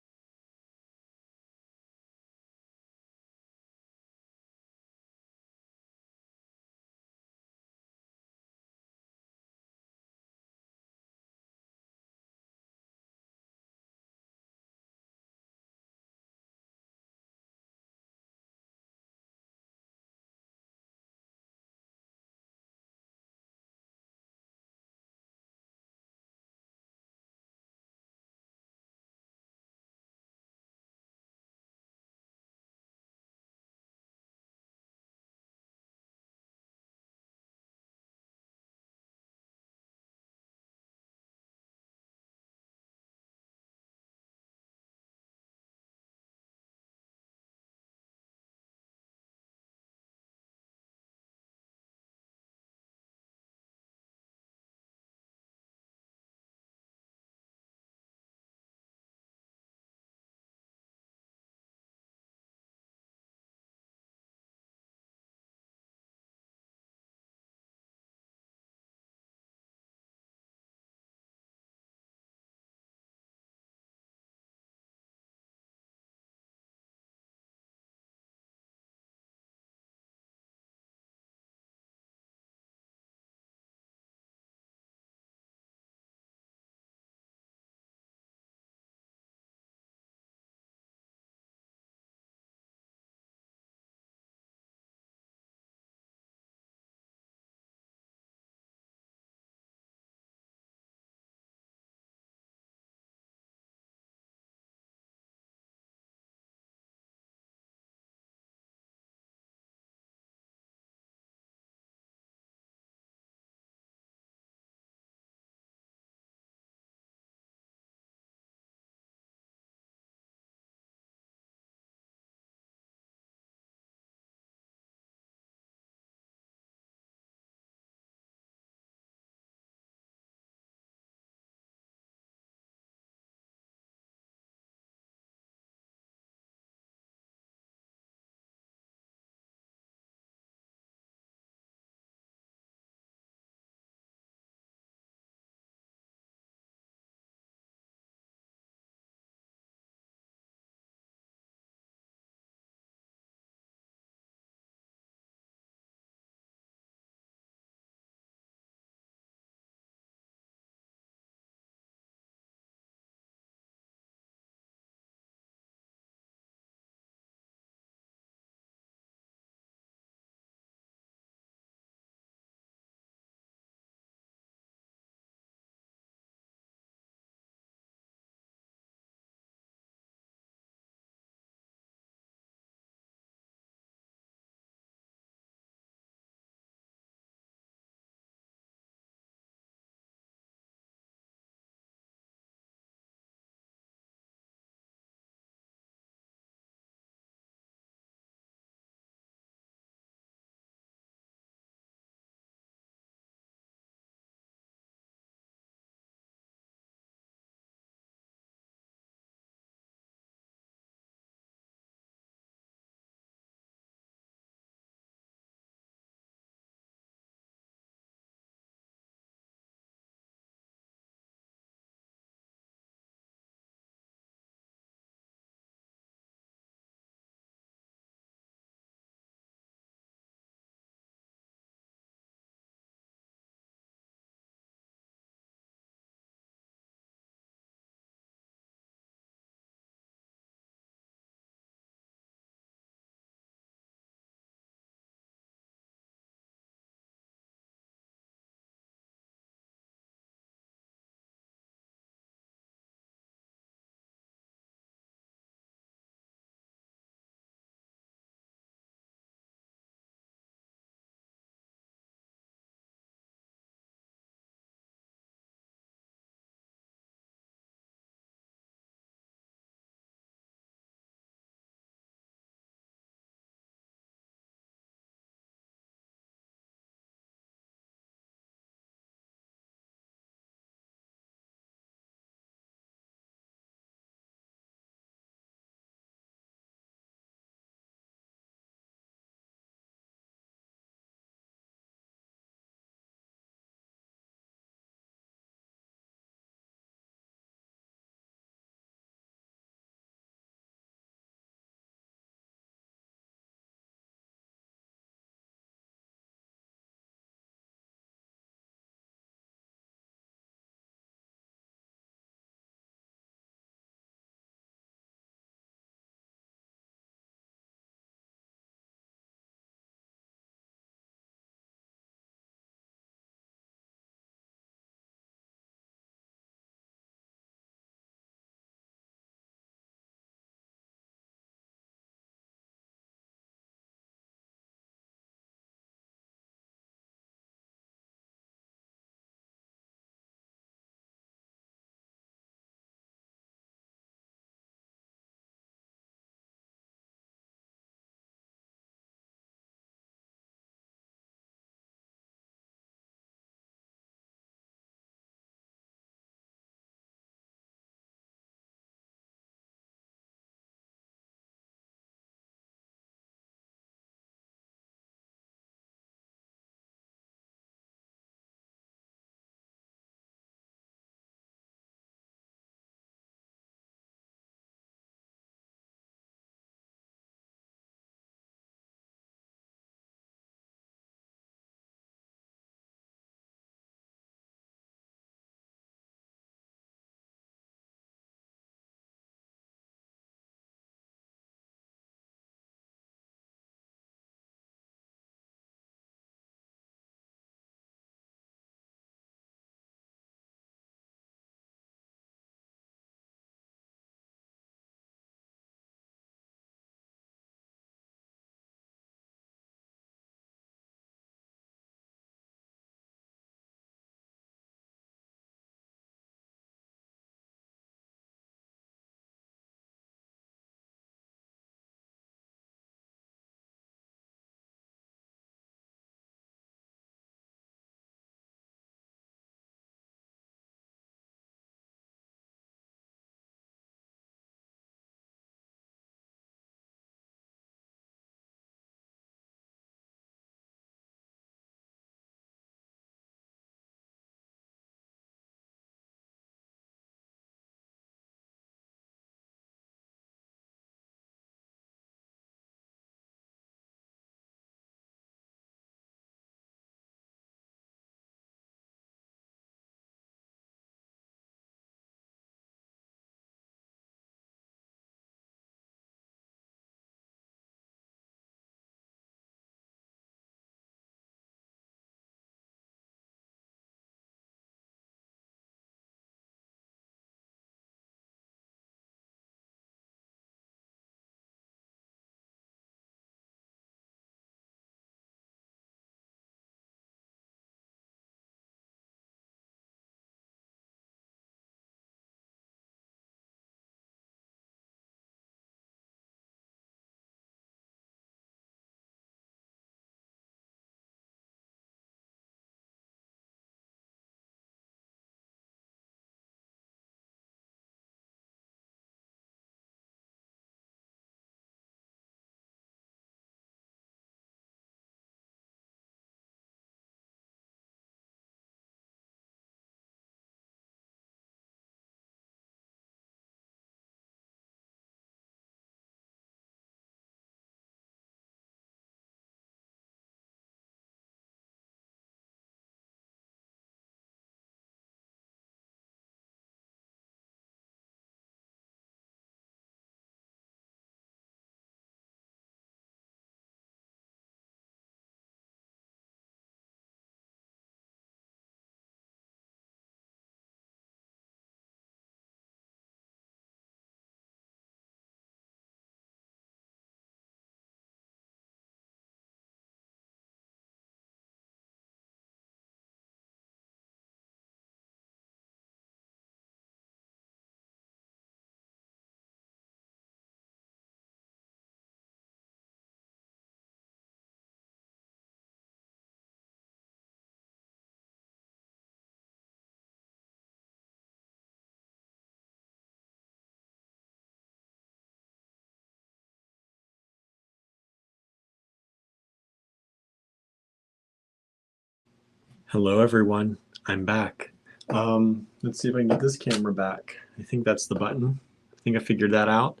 Hello, everyone. I'm back. Let's see if I can get this camera back. I think that's the button. I think I figured that out.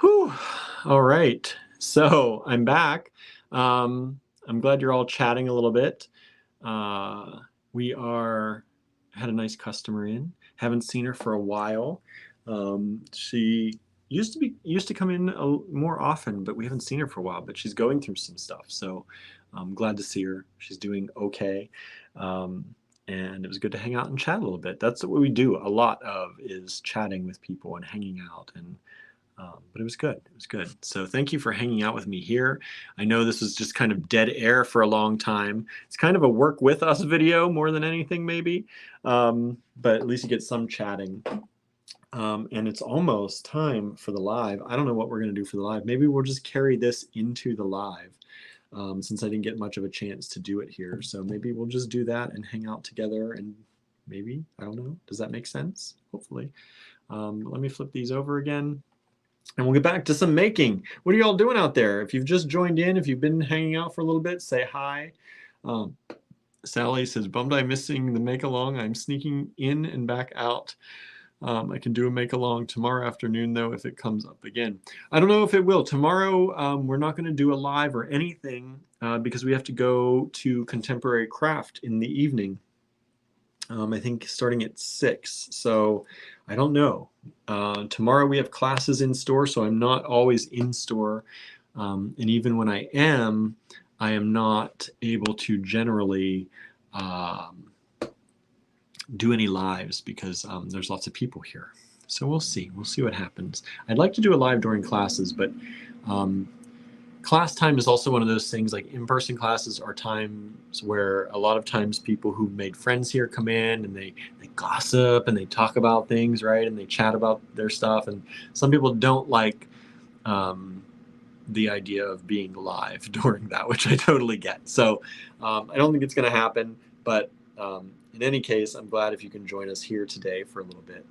Whew. All right. So I'm back. I'm glad you're all chatting a little bit. We had a nice customer in. Haven't seen her for a while. She used to come in more often, but we haven't seen her for a while. But she's going through some stuff, so I'm glad to see her. She's doing okay, and it was good to hang out and chat a little bit. That's what we do a lot of, is chatting with people and hanging out. And but it was good. It was good. So thank you for hanging out with me here. I know this was just kind of dead air for a long time. It's kind of a work with us video more than anything, maybe. But at least you get some chatting. And it's almost time for the live. I don't know what we're going to do for the live. Maybe we'll just carry this into the live, since I didn't get much of a chance to do it here. So maybe we'll just do that and hang out together, and maybe, I don't know. Does that make sense? Hopefully. Let me flip these over again. And we'll get back to some making. What are y'all doing out there? If you've just joined in, if you've been hanging out for a little bit, say hi. Sally says, bummed I'm missing the make-along. I'm sneaking in and back out. I can do a make-along tomorrow afternoon, though, if it comes up again. I don't know if it will. Tomorrow, we're not going to do a live or anything because we have to go to Contemporary Craft in the evening. I think starting at 6. So I don't know. Tomorrow we have classes in store, so I'm not always in store. And even when I am not able to generally do any lives because there's lots of people here. So we'll see. We'll see what happens. I'd like to do a live during classes, but class time is also one of those things. Like in-person classes are times where a lot of times people who made friends here come in and they gossip and they talk about things, right? And they chat about their stuff. And some people don't like the idea of being live during that, which I totally get. So I don't think it's going to happen. But in any case, I'm glad if you can join us here today for a little bit.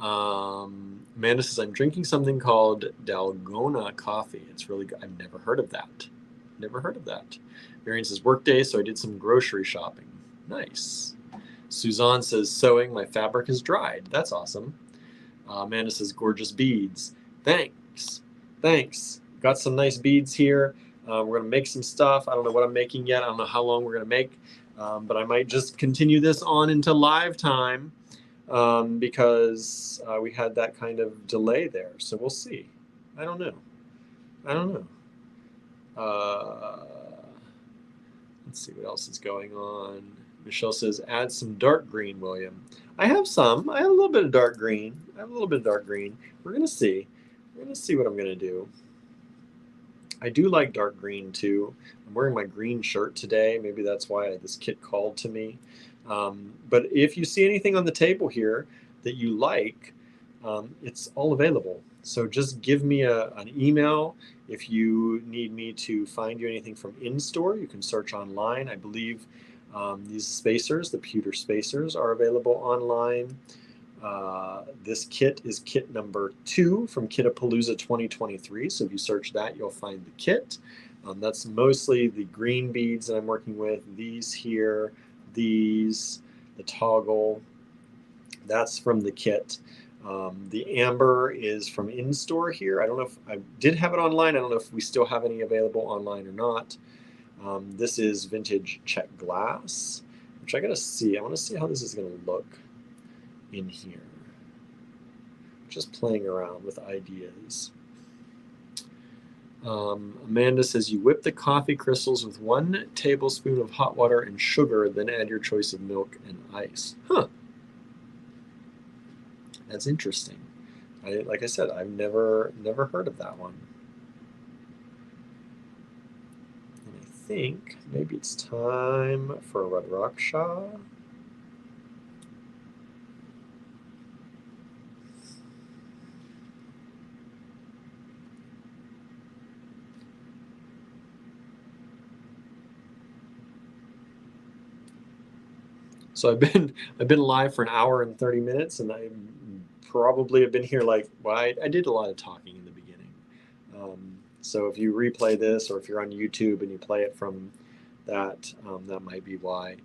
Amanda says, I'm drinking something called Dalgona coffee. It's really good. I've never heard of that. Never heard of that. Marion says, work day, so I did some grocery shopping. Nice. Suzanne says, sewing, my fabric is dried. That's awesome. Amanda says, gorgeous beads. Thanks. Thanks. Got some nice beads here. We're going to make some stuff. I don't know what I'm making yet. I don't know how long we're going to make, but I might just continue this on into live time. Because we had that kind of delay there. So we'll see. I don't know. Let's see what else is going on. Michelle says, add some dark green, William. I have some. I have a little bit of dark green. We're going to see. We're going to see what I'm going to do. I do like dark green too. I'm wearing my green shirt today. Maybe that's why this kit called to me. But if you see anything on the table here that you like, it's all available. So just give me an email. If you need me to find you anything from in-store, you can search online. I believe these spacers, the pewter spacers, are available online. This kit is kit number 2 from Kit-a-Palooza 2023. So if you search that, you'll find the kit. That's mostly the green beads that I'm working with. These here, these, the toggle, that's from the kit. The amber is from in-store here. I don't know if I did have it online. I don't know if we still have any available online or not. This is vintage Czech glass, which I gotta see. I want to see how this is gonna look in here. Just playing around with ideas. Amanda says, you whip the coffee crystals with 1 tablespoon of hot water and sugar, then add your choice of milk and ice. Huh. That's interesting. Like I said, I've never heard of that one. And I think maybe it's time for a Radraksha. So I've been live for an hour and 30 minutes, and I probably have been here like, well, I did a lot of talking in the beginning. So if you replay this, or if you're on YouTube and you play it from that that might be why.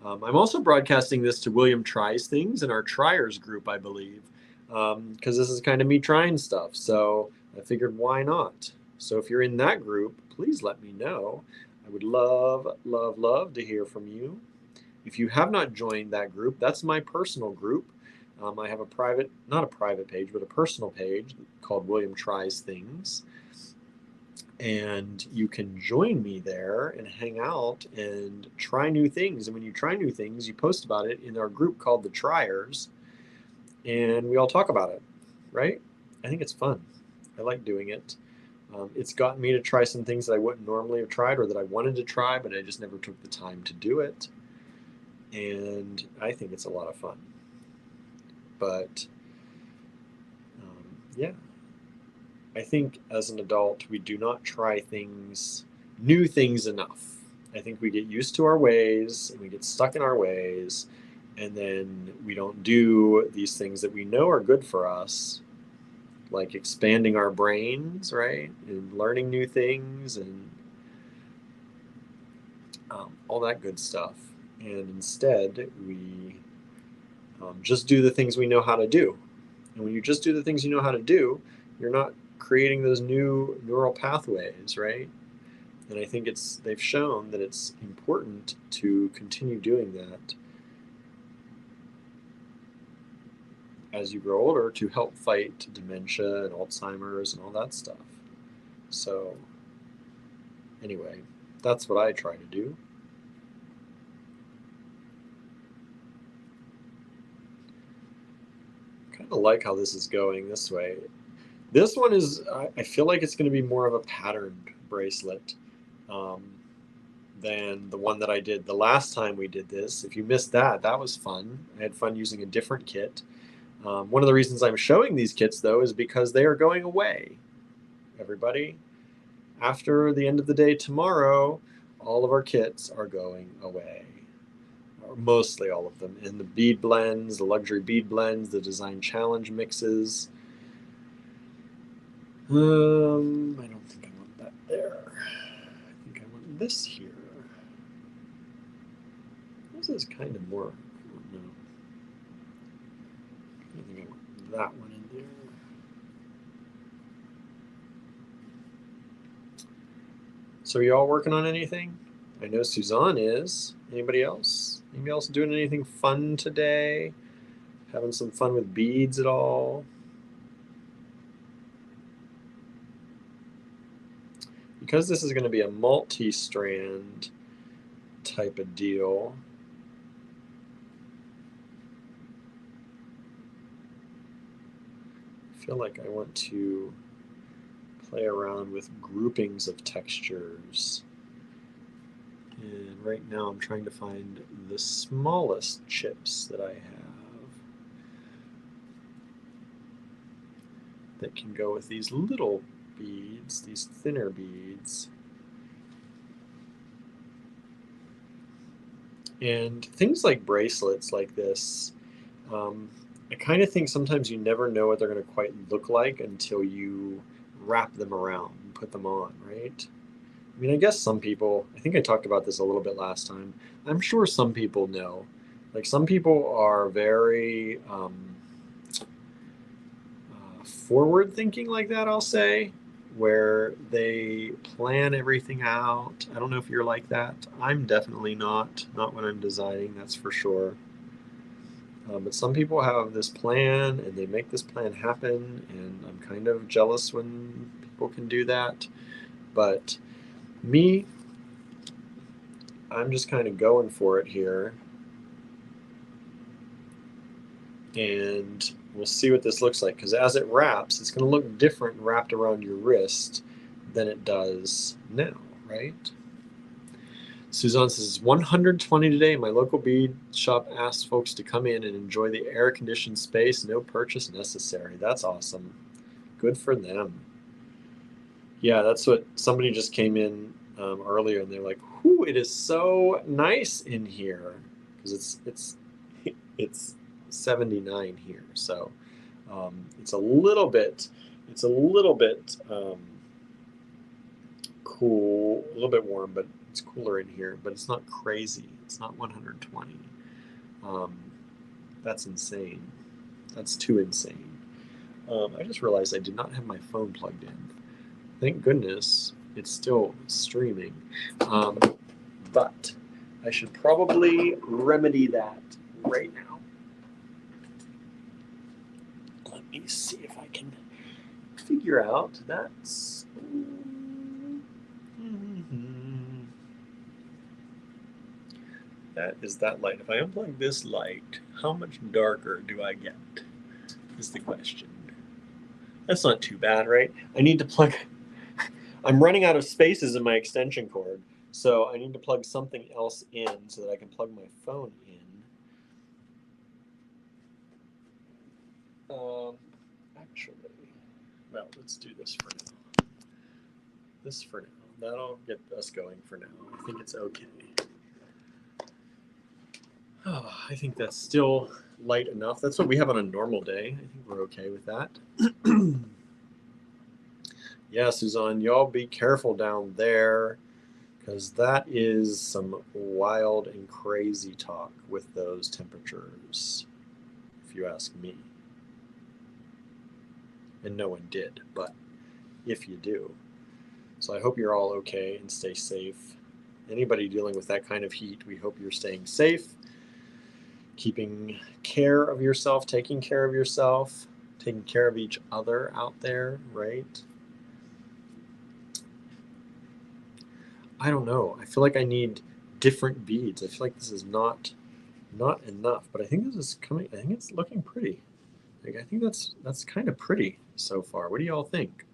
I'm also broadcasting this to William Tries Things in our Triers group, I believe, because this is kind of me trying stuff. So I figured, why not? So if you're in that group, please let me know. I would love, love, love to hear from you. If you have not joined that group, that's my personal group. I have a private, not a private page, but a personal page called William Tries Things. And you can join me there and hang out and try new things. And when you try new things, you post about it in our group called the Triers, and we all talk about it, right? I think it's fun. I like doing it. It's gotten me to try some things that I wouldn't normally have tried or that I wanted to try, but I just never took the time to do it. And I think it's a lot of fun. But yeah, I think as an adult, we do not try new things enough. I think we get used to our ways and we get stuck in our ways, and then we don't do these things that we know are good for us, like expanding our brains, right? And learning new things and all that good stuff. And instead, we just do the things we know how to do. And when you just do the things you know how to do, you're not creating those new neural pathways, right? And I think they've shown that it's important to continue doing that as you grow older to help fight dementia and Alzheimer's and all that stuff. So anyway, that's what I try to do. Kind of like how this is going this way. This one is, I feel like it's going to be more of a patterned bracelet than the one that I did the last time we did this. If you missed that, that was fun. I had fun using a different kit. One of the reasons I'm showing these kits, though, is because they are going away. Everybody, after the end of the day tomorrow, all of our kits are going away. Or mostly all of them. And the bead blends, the luxury bead blends, the design challenge mixes. I don't think I want that there. I think I want this here. This is kind of more, no. I think I want that one in there. So are you all working on anything? I know Suzanne is. Anybody else? Anybody else doing anything fun today? Having some fun with beads at all? Because this is going to be a multi-strand type of deal, I feel like I want to play around with groupings of textures. And right now I'm trying to find the smallest chips that I have that can go with these little beads, these thinner beads. And things like bracelets like this, I kind of think sometimes you never know what they're going to quite look like until you wrap them around and put them on, right? I mean, I guess some people, I think I talked about this a little bit last time. I'm sure some people know. Like some people are very forward thinking like that, I'll say, where they plan everything out. I don't know if you're like that. I'm definitely not when I'm designing, that's for sure. But some people have this plan and they make this plan happen, and I'm kind of jealous when people can do that. But me, I'm just kind of going for it here. And we'll see what this looks like, because as it wraps, it's going to look different wrapped around your wrist than it does now, right? Suzanne says, 120 today. My local bead shop asked folks to come in and enjoy the air-conditioned space. No purchase necessary. That's awesome. Good for them. Yeah, that's what somebody just came in earlier, and they're like, "Whoo, it is so nice in here," because it's 79 here, so it's a little bit cool, a little bit warm, but It's cooler in here, but it's not crazy. It's not 120. That's insane. That's too insane. I just realized I did not have my phone plugged in. Thank goodness it's still streaming. But I should probably remedy that right now. Let me see if I can figure out that's... That is that light. If I unplug this light, how much darker do I get? Is the question. That's not too bad, right? I need to plug... I'm running out of spaces in my extension cord, so I need to plug something else in so that I can plug my phone in. Actually, well, let's do this for now. This for now. That'll get us going for now. I think it's okay. Oh, I think that's still light enough. That's what we have on a normal day. I think we're okay with that. Yeah, Suzanne, y'all be careful down there, because that is some wild and crazy talk with those temperatures, if you ask me. And no one did, but if you do. So I hope you're all okay and stay safe. Anybody dealing with that kind of heat, we hope you're staying safe, keeping care of yourself, taking care of yourself, taking care of each other out there, right? I don't know. I feel like I need different beads. I feel like this is not enough, but I think this is coming. I think it's looking pretty. Like, I think that's kind of pretty so far. What do y'all think?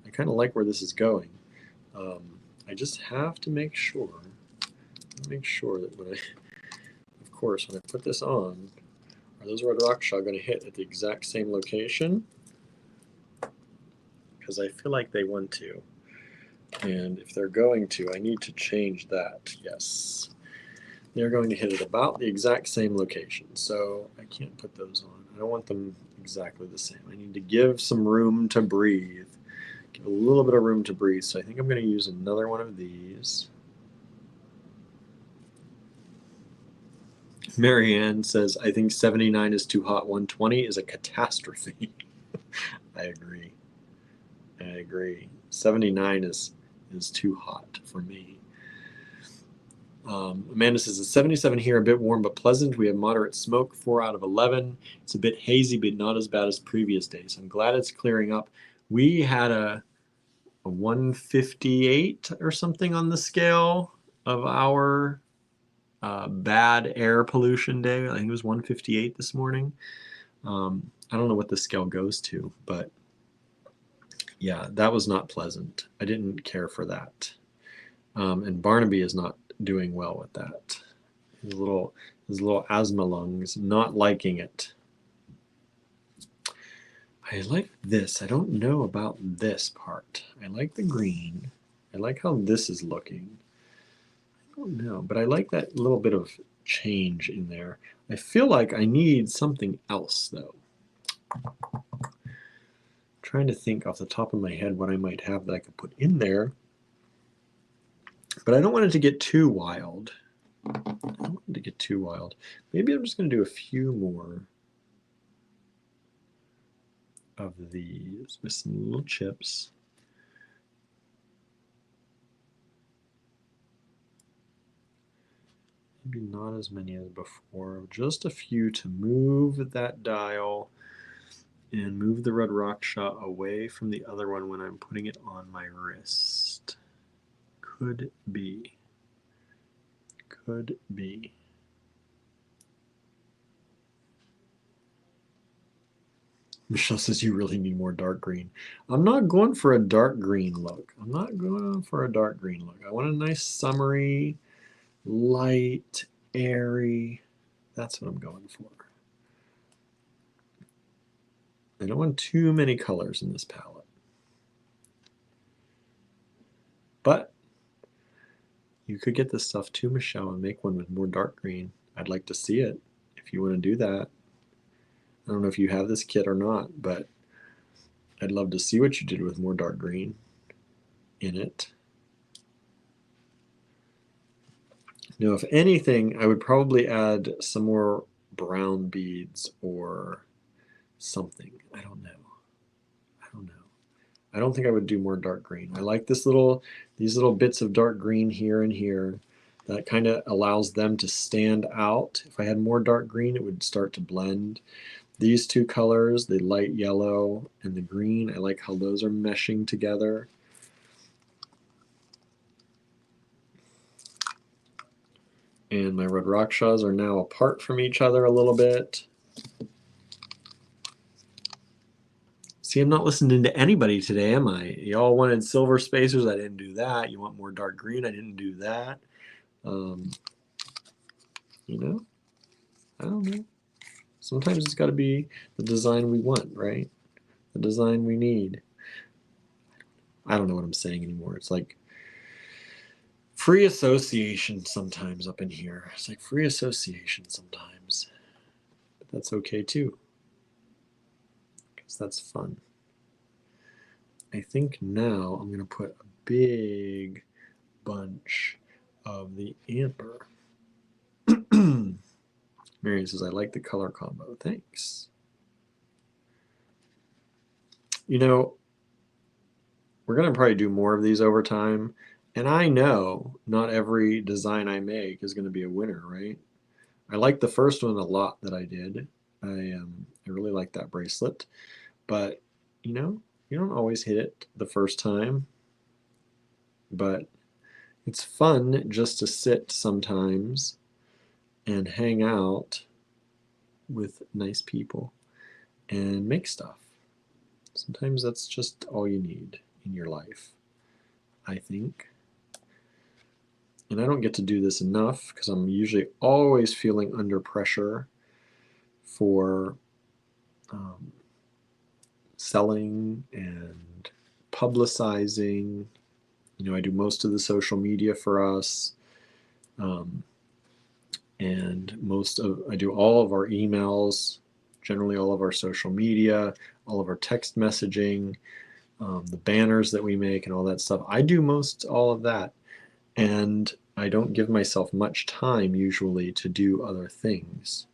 I kind of like where this is going. I just have to make sure that when I, of course, when I put this on, are those red Raksha going to hit at the exact same location? Because I feel like they want to. And if they're going to, I need to change that. Yes. They're going to hit at about the exact same location. So I can't put those on. I don't want them exactly the same. I need to give some room to breathe. Give a little bit of room to breathe. So I think I'm going to use another one of these. Marianne says, I think 79 is too hot. 120 is a catastrophe. I agree. I agree. 79 is too hot for me. Amanda says, it's 77 here, a bit warm but pleasant. We have moderate smoke, 4 out of 11. It's a bit hazy, but not as bad as previous days. I'm glad it's clearing up. We had a 158 or something on the scale of our bad air pollution day. I think it was 158 this morning. I don't know what the scale goes to, but yeah, that was not pleasant. I didn't care for that. And Barnaby is not doing well with that. His little asthma lungs, not liking it. I like this. I don't know about this part. I like the green. I like how this is looking. I don't know, but I like that little bit of change in there. I feel like I need something else, though. Trying to think off the top of my head what I might have that I could put in there. But I don't want it to get too wild. Maybe I'm just going to do a few more of these with some little chips. Maybe not as many as before. Just a few to move that dial and move the red Raksha away from the other one when I'm putting it on my wrist. Could be. Could be. Michelle says you really need more dark green. I'm not going for a dark green look. I want a nice summery, light, airy. That's what I'm going for. I don't want too many colors in this palette. But you could get this stuff to Michelle and make one with more dark green. I'd like to see it if you want to do that. I don't know if you have this kit or not, but I'd love to see what you did with more dark green in it. Now, if anything, I would probably add some more brown beads or something. I don't know. I don't know. I don't think I would do more dark green. I like these little bits of dark green here and here. That kind of allows them to stand out. If I had more dark green, it would start to blend. These two colors, the light yellow and the green, I like how those are meshing together. And my red rakshas are now apart from each other a little bit. See, I'm not listening to anybody today, am I? You all wanted silver spacers, I didn't do that. You want more dark green, I didn't do that. You know, I don't know. Sometimes it's got to be the design we want, right? The design we need. I don't know what I'm saying anymore. It's like free association sometimes up in here. It's like free association sometimes. But that's okay too, because that's fun. I think now I'm going to put a big bunch of the amber. Marion says, I like the color combo. Thanks. You know, we're going to probably do more of these over time. And I know not every design I make is going to be a winner, right? I like the first one a lot that I did. I really like that bracelet. But, you know, you don't always hit it the first time. But it's fun just to sit sometimes and hang out with nice people and make stuff. Sometimes that's just all you need in your life, I think. And I don't get to do this enough because I'm usually always feeling under pressure for selling and publicizing. You know, I do most of the social media for us. And I do all of our emails, generally all of our social media, all of our text messaging, the banners that we make and all that stuff. I do most all of that. And I don't give myself much time usually to do other things.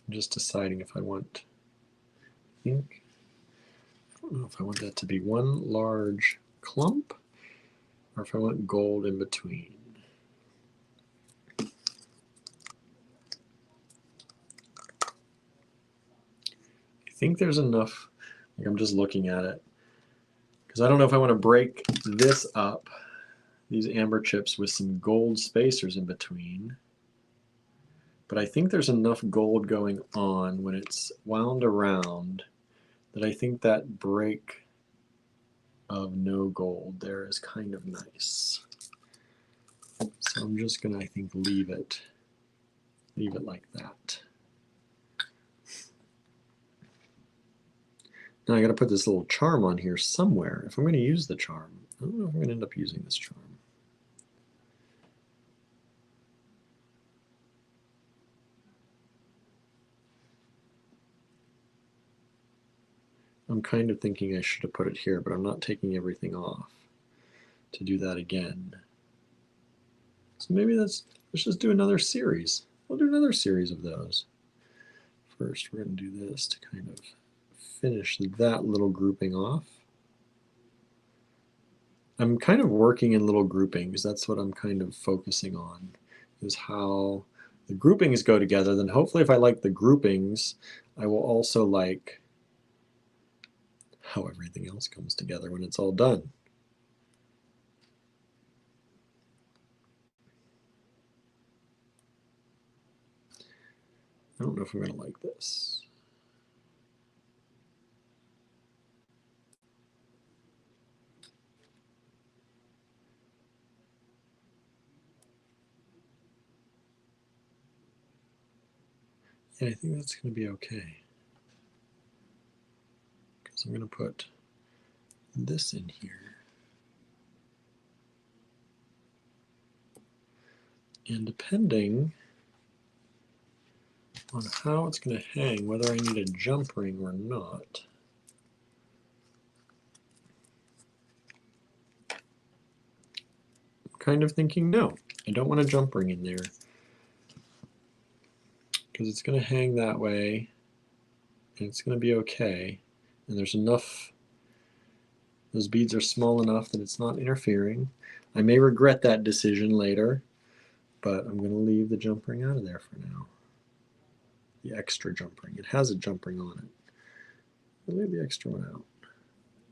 I'm just deciding if I want, I don't know if I want that to be one large clump or if I want gold in between. I think there's enough, like I'm just looking at it, because I don't know if I want to break this up, these amber chips, with some gold spacers in between. But I think there's enough gold going on when it's wound around that I think that break of no gold there is kind of nice. So I'm just gonna, I think, leave it like that. Now I gotta put this little charm on here somewhere. If I'm gonna use the charm, I don't know if I'm gonna end up using this charm. I'm kind of thinking I should have put it here, but I'm not taking everything off to do that again. So maybe let's just do another series. We'll do another series of those. First, we're going to do this to kind of finish that little grouping off. I'm kind of working in little groupings. That's what I'm kind of focusing on, is how the groupings go together. Then hopefully if I like the groupings, I will also like how everything else comes together when it's all done. I don't know if I'm going to like this. Yeah, I think that's going to be okay. Because I'm going to put this in here. And depending on how it's going to hang, whether I need a jump ring or not, kind of thinking, no, I don't want a jump ring in there because it's going to hang that way and it's going to be okay. And there's enough, those beads are small enough that it's not interfering. I may regret that decision later, but I'm going to leave the jump ring out of there for now. The extra jump ring. It has a jump ring on it. I'll leave the extra one out.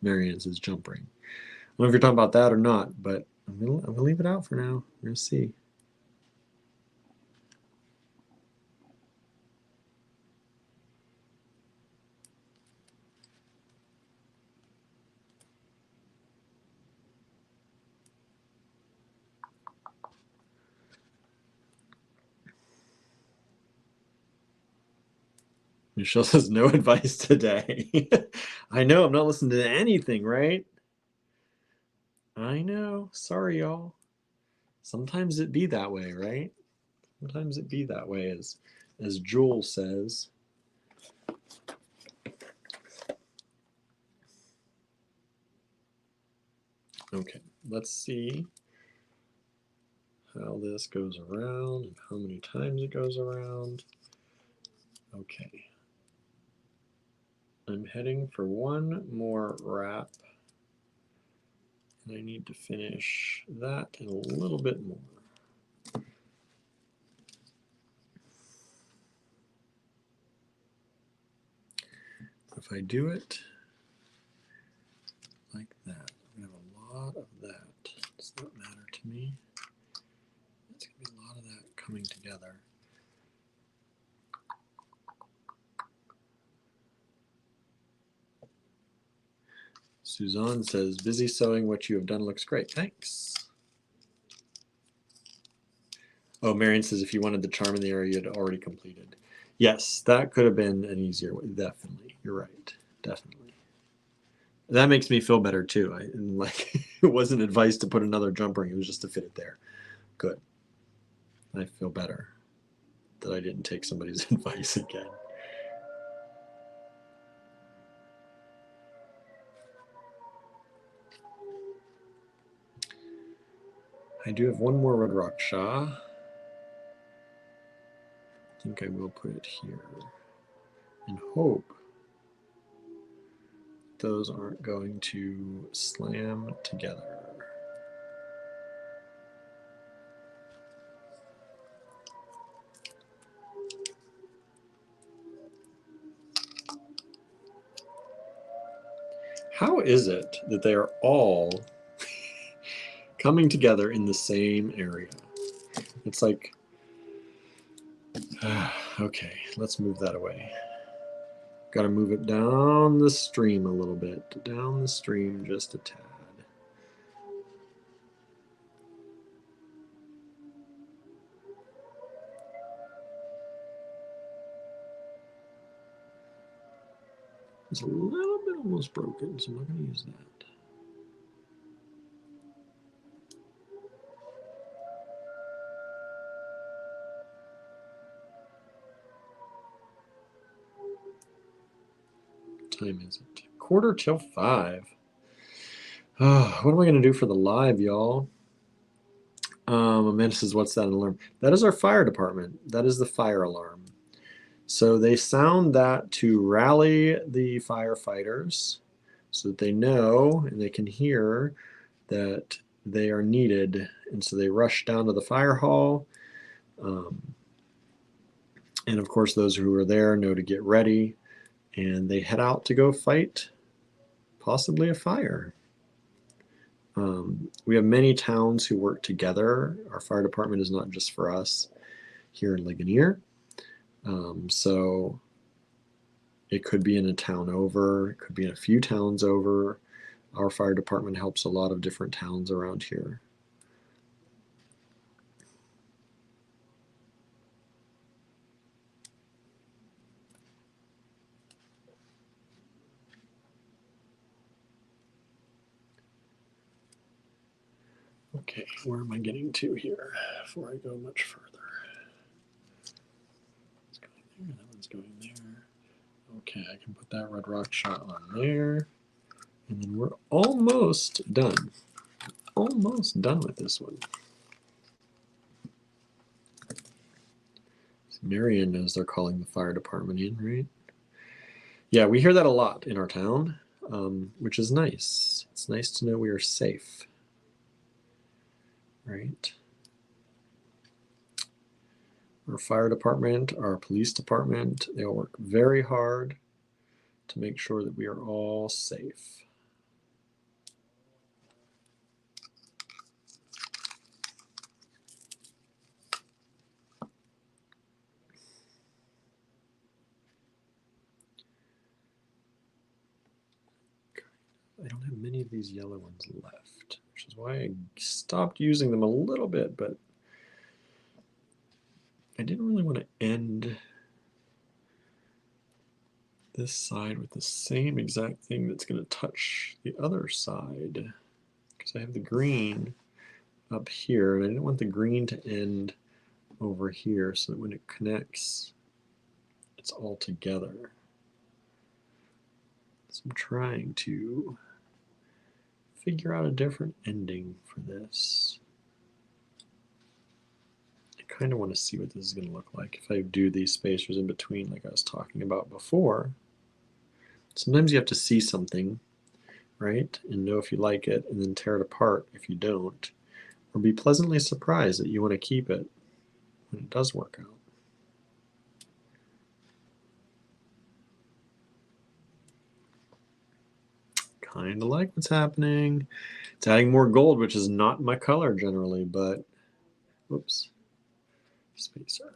Marianne says jump ring. I don't know if you're talking about that or not, but I'm gonna leave it out for now. We're gonna see. Michelle says no advice today. I know, I'm not listening to anything, right? I know. Sorry, y'all. Sometimes it be that way, right? Sometimes it be that way, as Joel says. Okay, let's see how this goes around and how many times it goes around. Okay. I'm heading for one more wrap. And I need to finish that and a little bit more. If I do it like that, I'm going to have a lot of that. Does that matter to me? It's going to be a lot of that coming together. Suzanne says, busy sewing, what you have done looks great. Thanks. Oh, Marion says, if you wanted the charm in the area, you'd already completed. Yes, that could have been an easier way. Definitely. You're right. Definitely. That makes me feel better too. It wasn't advice to put another jump ring. It was just to fit it there. Good. I feel better that I didn't take somebody's advice again. I do have one more Red Rock Shaw. I think I will put it here and hope those aren't going to slam together. How is it that they are all coming together in the same area? It's like, okay, let's move that away. Got to move it down the stream a little bit, down the stream just a tad. It's a little bit almost broken, so I'm not going to use that. What time is it? 4:45. Oh, what am I going to do for the live, y'all? Amanda says, what's that alarm? That is our fire department. That is the fire alarm. So they sound that to rally the firefighters so that they know and they can hear that they are needed. And so they rush down to the fire hall. And of course, those who are there know to get ready. And they head out to go fight possibly a fire. We have many towns who work together. Our fire department is not just for us here in Ligonier. So it could be in a town over, it could be in a few towns over. Our fire department helps a lot of different towns around here. Okay, where am I getting to here before I go much further? It's going there, that one's going there. Okay, I can put that red rock shot on there. And then we're almost done. Almost done with this one. Marion knows they're calling the fire department in, right? Yeah, we hear that a lot in our town, which is nice. It's nice to know we are safe, right? Our fire department, our police department, they all work very hard to make sure that we are all safe. I don't have many of these yellow ones left, which is why I stopped using them a little bit, but I didn't really want to end this side with the same exact thing that's going to touch the other side, because I have the green up here, and I didn't want the green to end over here so that when it connects, it's all together. So I'm trying to figure out a different ending for this. I kind of want to see what this is going to look like if I do these spacers in between like I was talking about before. Sometimes you have to see something, right, and know if you like it, and then tear it apart if you don't, or be pleasantly surprised that you want to keep it when it does work out. Kind of like what's happening. It's adding more gold, which is not my color generally, but whoops, spacer.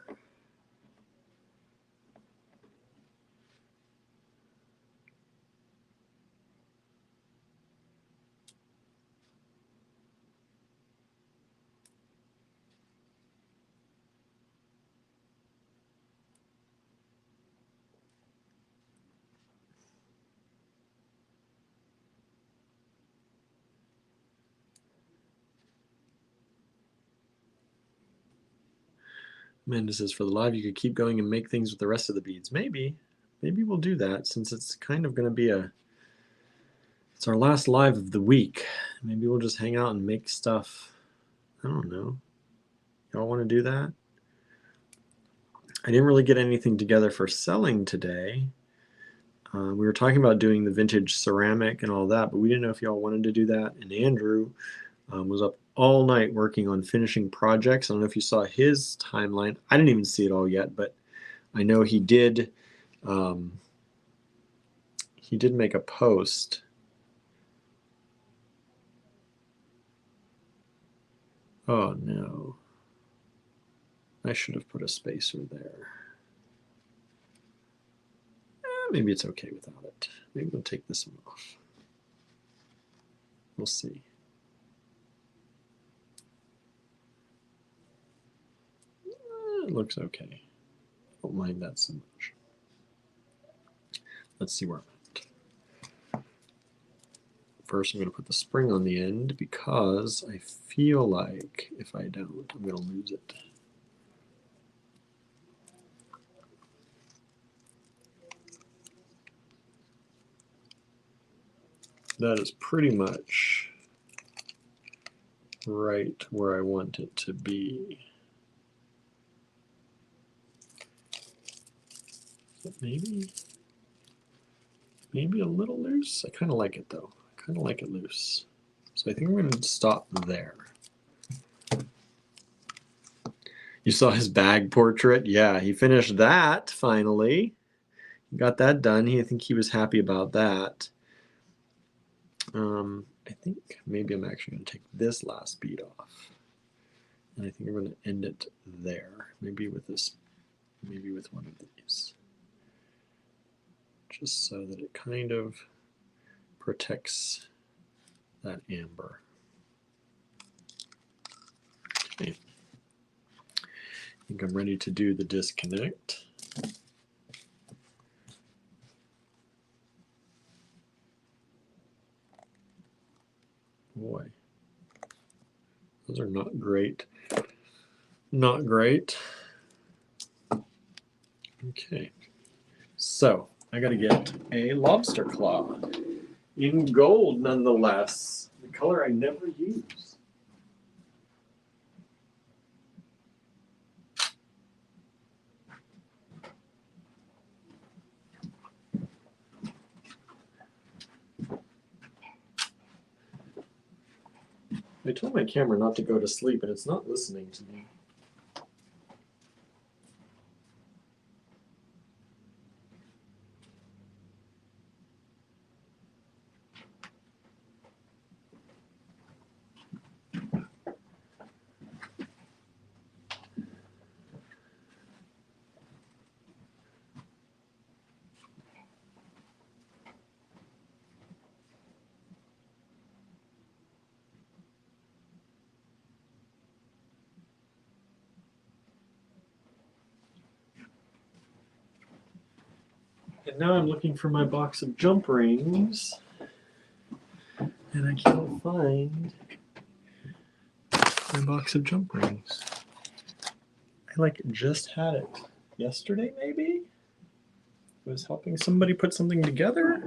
Amanda says, for the live, you could keep going and make things with the rest of the beads. Maybe we'll do that since it's kind of going to be it's our last live of the week. Maybe we'll just hang out and make stuff. I don't know. Y'all want to do that? I didn't really get anything together for selling today. We were talking about doing the vintage ceramic and all that, but we didn't know if y'all wanted to do that. And Andrew was up all night working on finishing projects. I don't know if you saw his timeline. I didn't even see it all yet, but I know he did. He did make a post. Oh no, I should have put a spacer there. Maybe it's okay without it. Maybe we'll take this one off. We'll see. It looks okay. I don't mind that so much. Let's see where I'm at. First, I'm going to put the spring on the end because I feel like if I don't, I'm going to lose it. That is pretty much right where I want it to be. Maybe a little loose. I kind of like it though. I kind of like it loose. So I think we're going to stop there. You saw his bag portrait? Yeah, he finished that finally. He got that done. I think he was happy about that. I think maybe I'm actually going to take this last bead off. And I think I'm going to end it there. Maybe with this, maybe with one of these. Just so that it kind of protects that amber. Okay. I think I'm ready to do the disconnect. Boy, those are not great. Not great. Okay, so I got to get a lobster claw in gold nonetheless, the color I never use. I told my camera not to go to sleep, and it's not listening to me. And now I'm looking for my box of jump rings, and I can't find my box of jump rings. I like just had it yesterday, maybe? I was helping somebody put something together.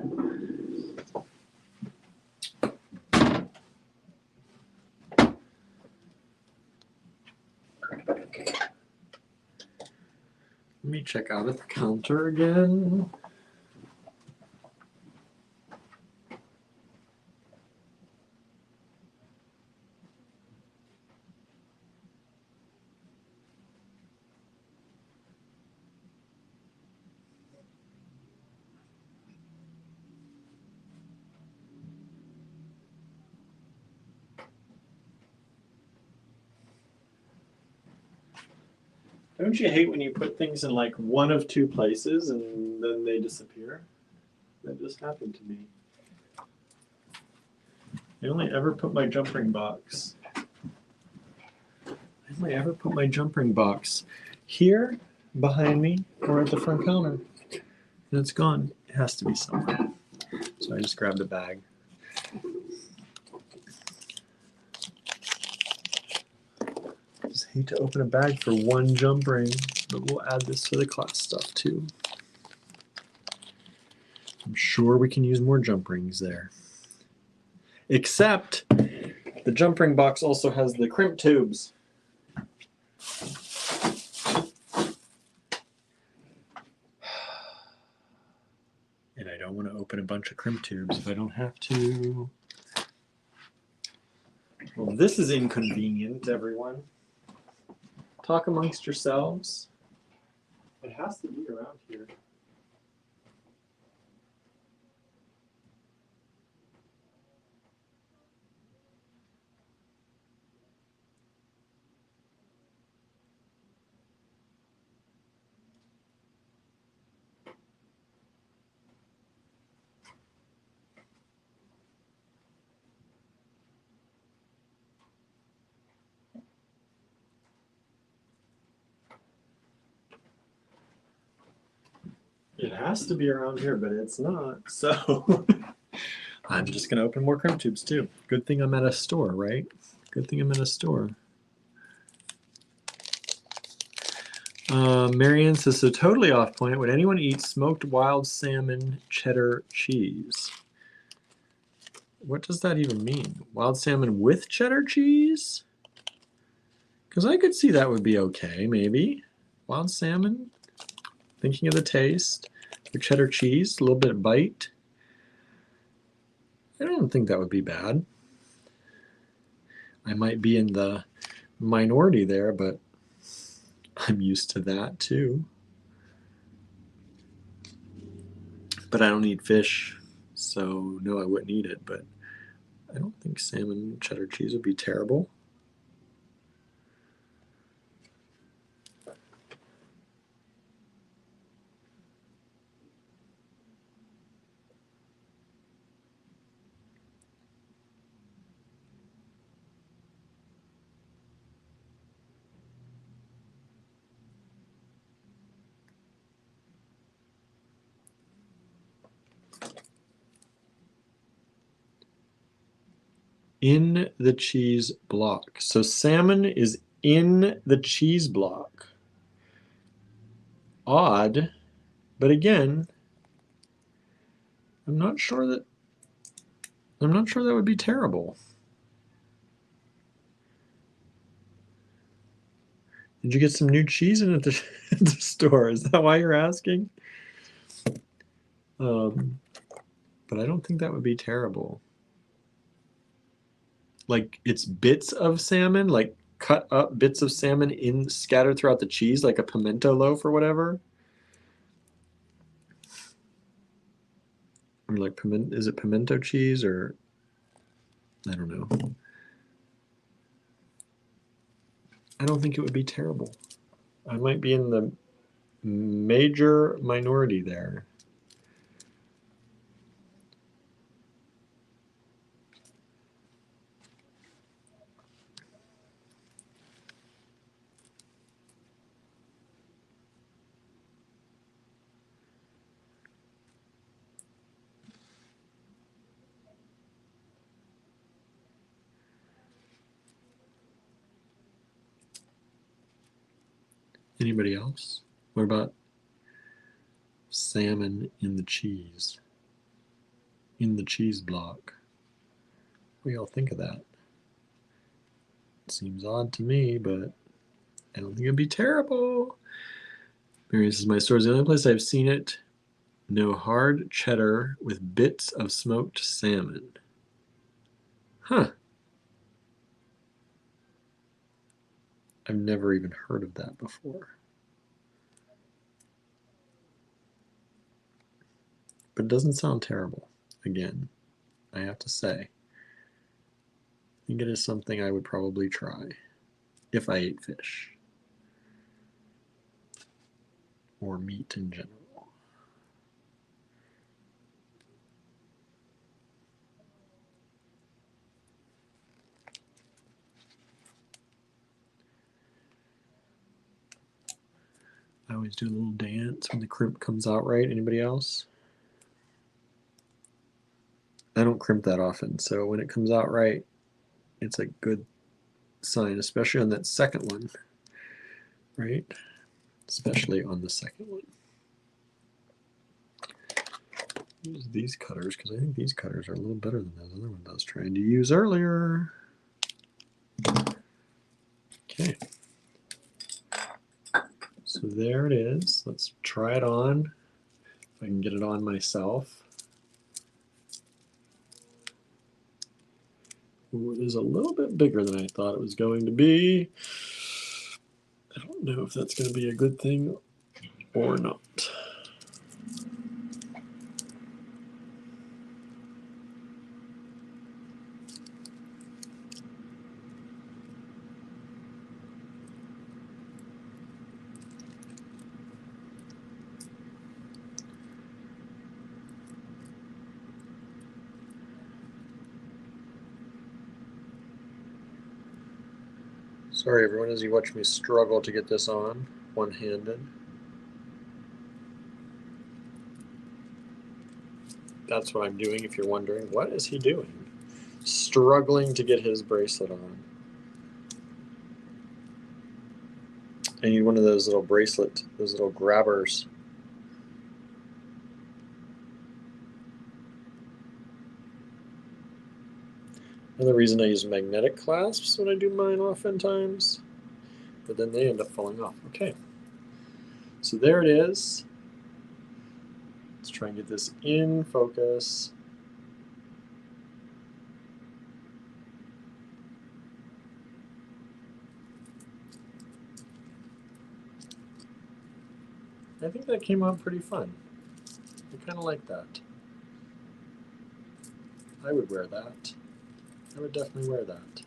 Let me check out at the counter again. Don't you hate when you put things in like one of two places and then they disappear? That just happened to me. I only ever put my jump ring box. I only ever put my jump ring box here, behind me, or at the front counter. And it's gone. It has to be somewhere. So I just grabbed a bag. Just hate to open a bag for one jump ring, but we'll add this to the class stuff too. I'm sure we can use more jump rings there. Except the jump ring box also has the crimp tubes. And I don't want to open a bunch of crimp tubes if I don't have to. Well, this is inconvenient, everyone. Talk amongst yourselves. It has to be around here. It has to be around here, but it's not. So I'm just going to open more crimp tubes too. Good thing I'm at a store, right? Good thing I'm at a store. Marianne says, so totally off point. Would anyone eat smoked wild salmon cheddar cheese? What does that even mean? Wild salmon with cheddar cheese? Because I could see that would be okay, maybe. Wild salmon. Thinking of the taste. With cheddar cheese, a little bit of bite. I don't think that would be bad. I might be in the minority there, but I'm used to that too. But I don't eat fish, so no, I wouldn't eat it. But I don't think salmon cheddar cheese would be terrible. In the cheese block. So salmon is in the cheese block. Odd, but again, I'm not sure that would be terrible. Did you get some new cheese in at the, at the store? Is that why you're asking? But I don't think that would be terrible. like it's bits of salmon, like cut up bits of salmon scattered throughout the cheese, like a pimento loaf or whatever. Or like is it pimento cheese or I don't know. I don't think it would be terrible. I might be in the major minority there. Anybody else? What about salmon in the cheese? In the cheese block? What do y'all think of that? It seems odd to me, but I don't think it'd be terrible. Mary says, my store is the only place I've seen it. No hard cheddar with bits of smoked salmon. Huh. I've never even heard of that before. But it doesn't sound terrible. Again, I have to say. I think it is something I would probably try if I ate fish or meat in general. I always do a little dance when the crimp comes out right. Anybody else? I don't crimp that often, so when it comes out right, it's a good sign, especially on that second one, right? Especially on the second one. Use these cutters because I think these cutters are a little better than those other ones I was trying to use earlier. Okay. So there it is. Let's try it on. If I can get it on myself. Ooh, it is a little bit bigger than I thought it was going to be. I don't know if that's going to be a good thing or not. Sorry everyone, as you watch me struggle to get this on one-handed. That's what I'm doing if you're wondering. What is he doing? Struggling to get his bracelet on. I need one of those little bracelet, those little grabbers. Another reason I use magnetic clasps when I do mine oftentimes, but then they end up falling off. Okay, so there it is. Let's try and get this in focus. I think that came out pretty fun. I kind of like that. I would wear that. I would definitely wear that.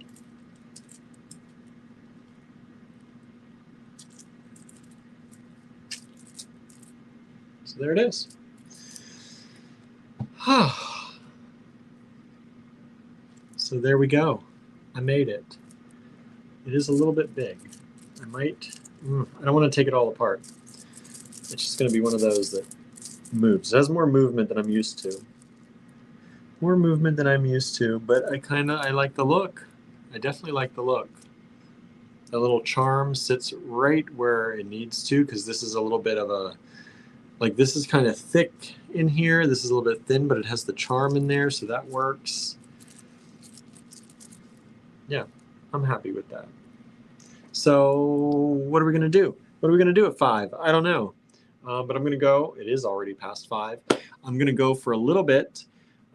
So there it is. So there we go. I made it. It is a little bit big. I don't want to take it all apart. It's just going to be one of those that moves. It has more movement than I'm used to. More movement than I'm used to, but I like the look. I definitely like the look. The little charm sits right where it needs to, because this is a little bit of a, like this is kind of thick in here. This is a little bit thin, but it has the charm in there, so that works. Yeah, I'm happy with that. So what are we going to do? What are we going to do at 5? I don't know. But I'm going to go. It is already past 5. I'm going to go for a little bit,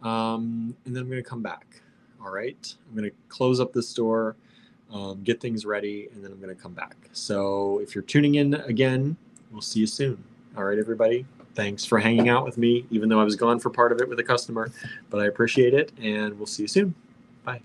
and then I'm going to come back. All right, I'm going to close up the store, get things ready, and then I'm going to come back. So if you're tuning in again, we'll see you soon. All right, everybody. Thanks for hanging out with me, even though I was gone for part of it with a customer, but I appreciate it, and we'll see you soon. Bye.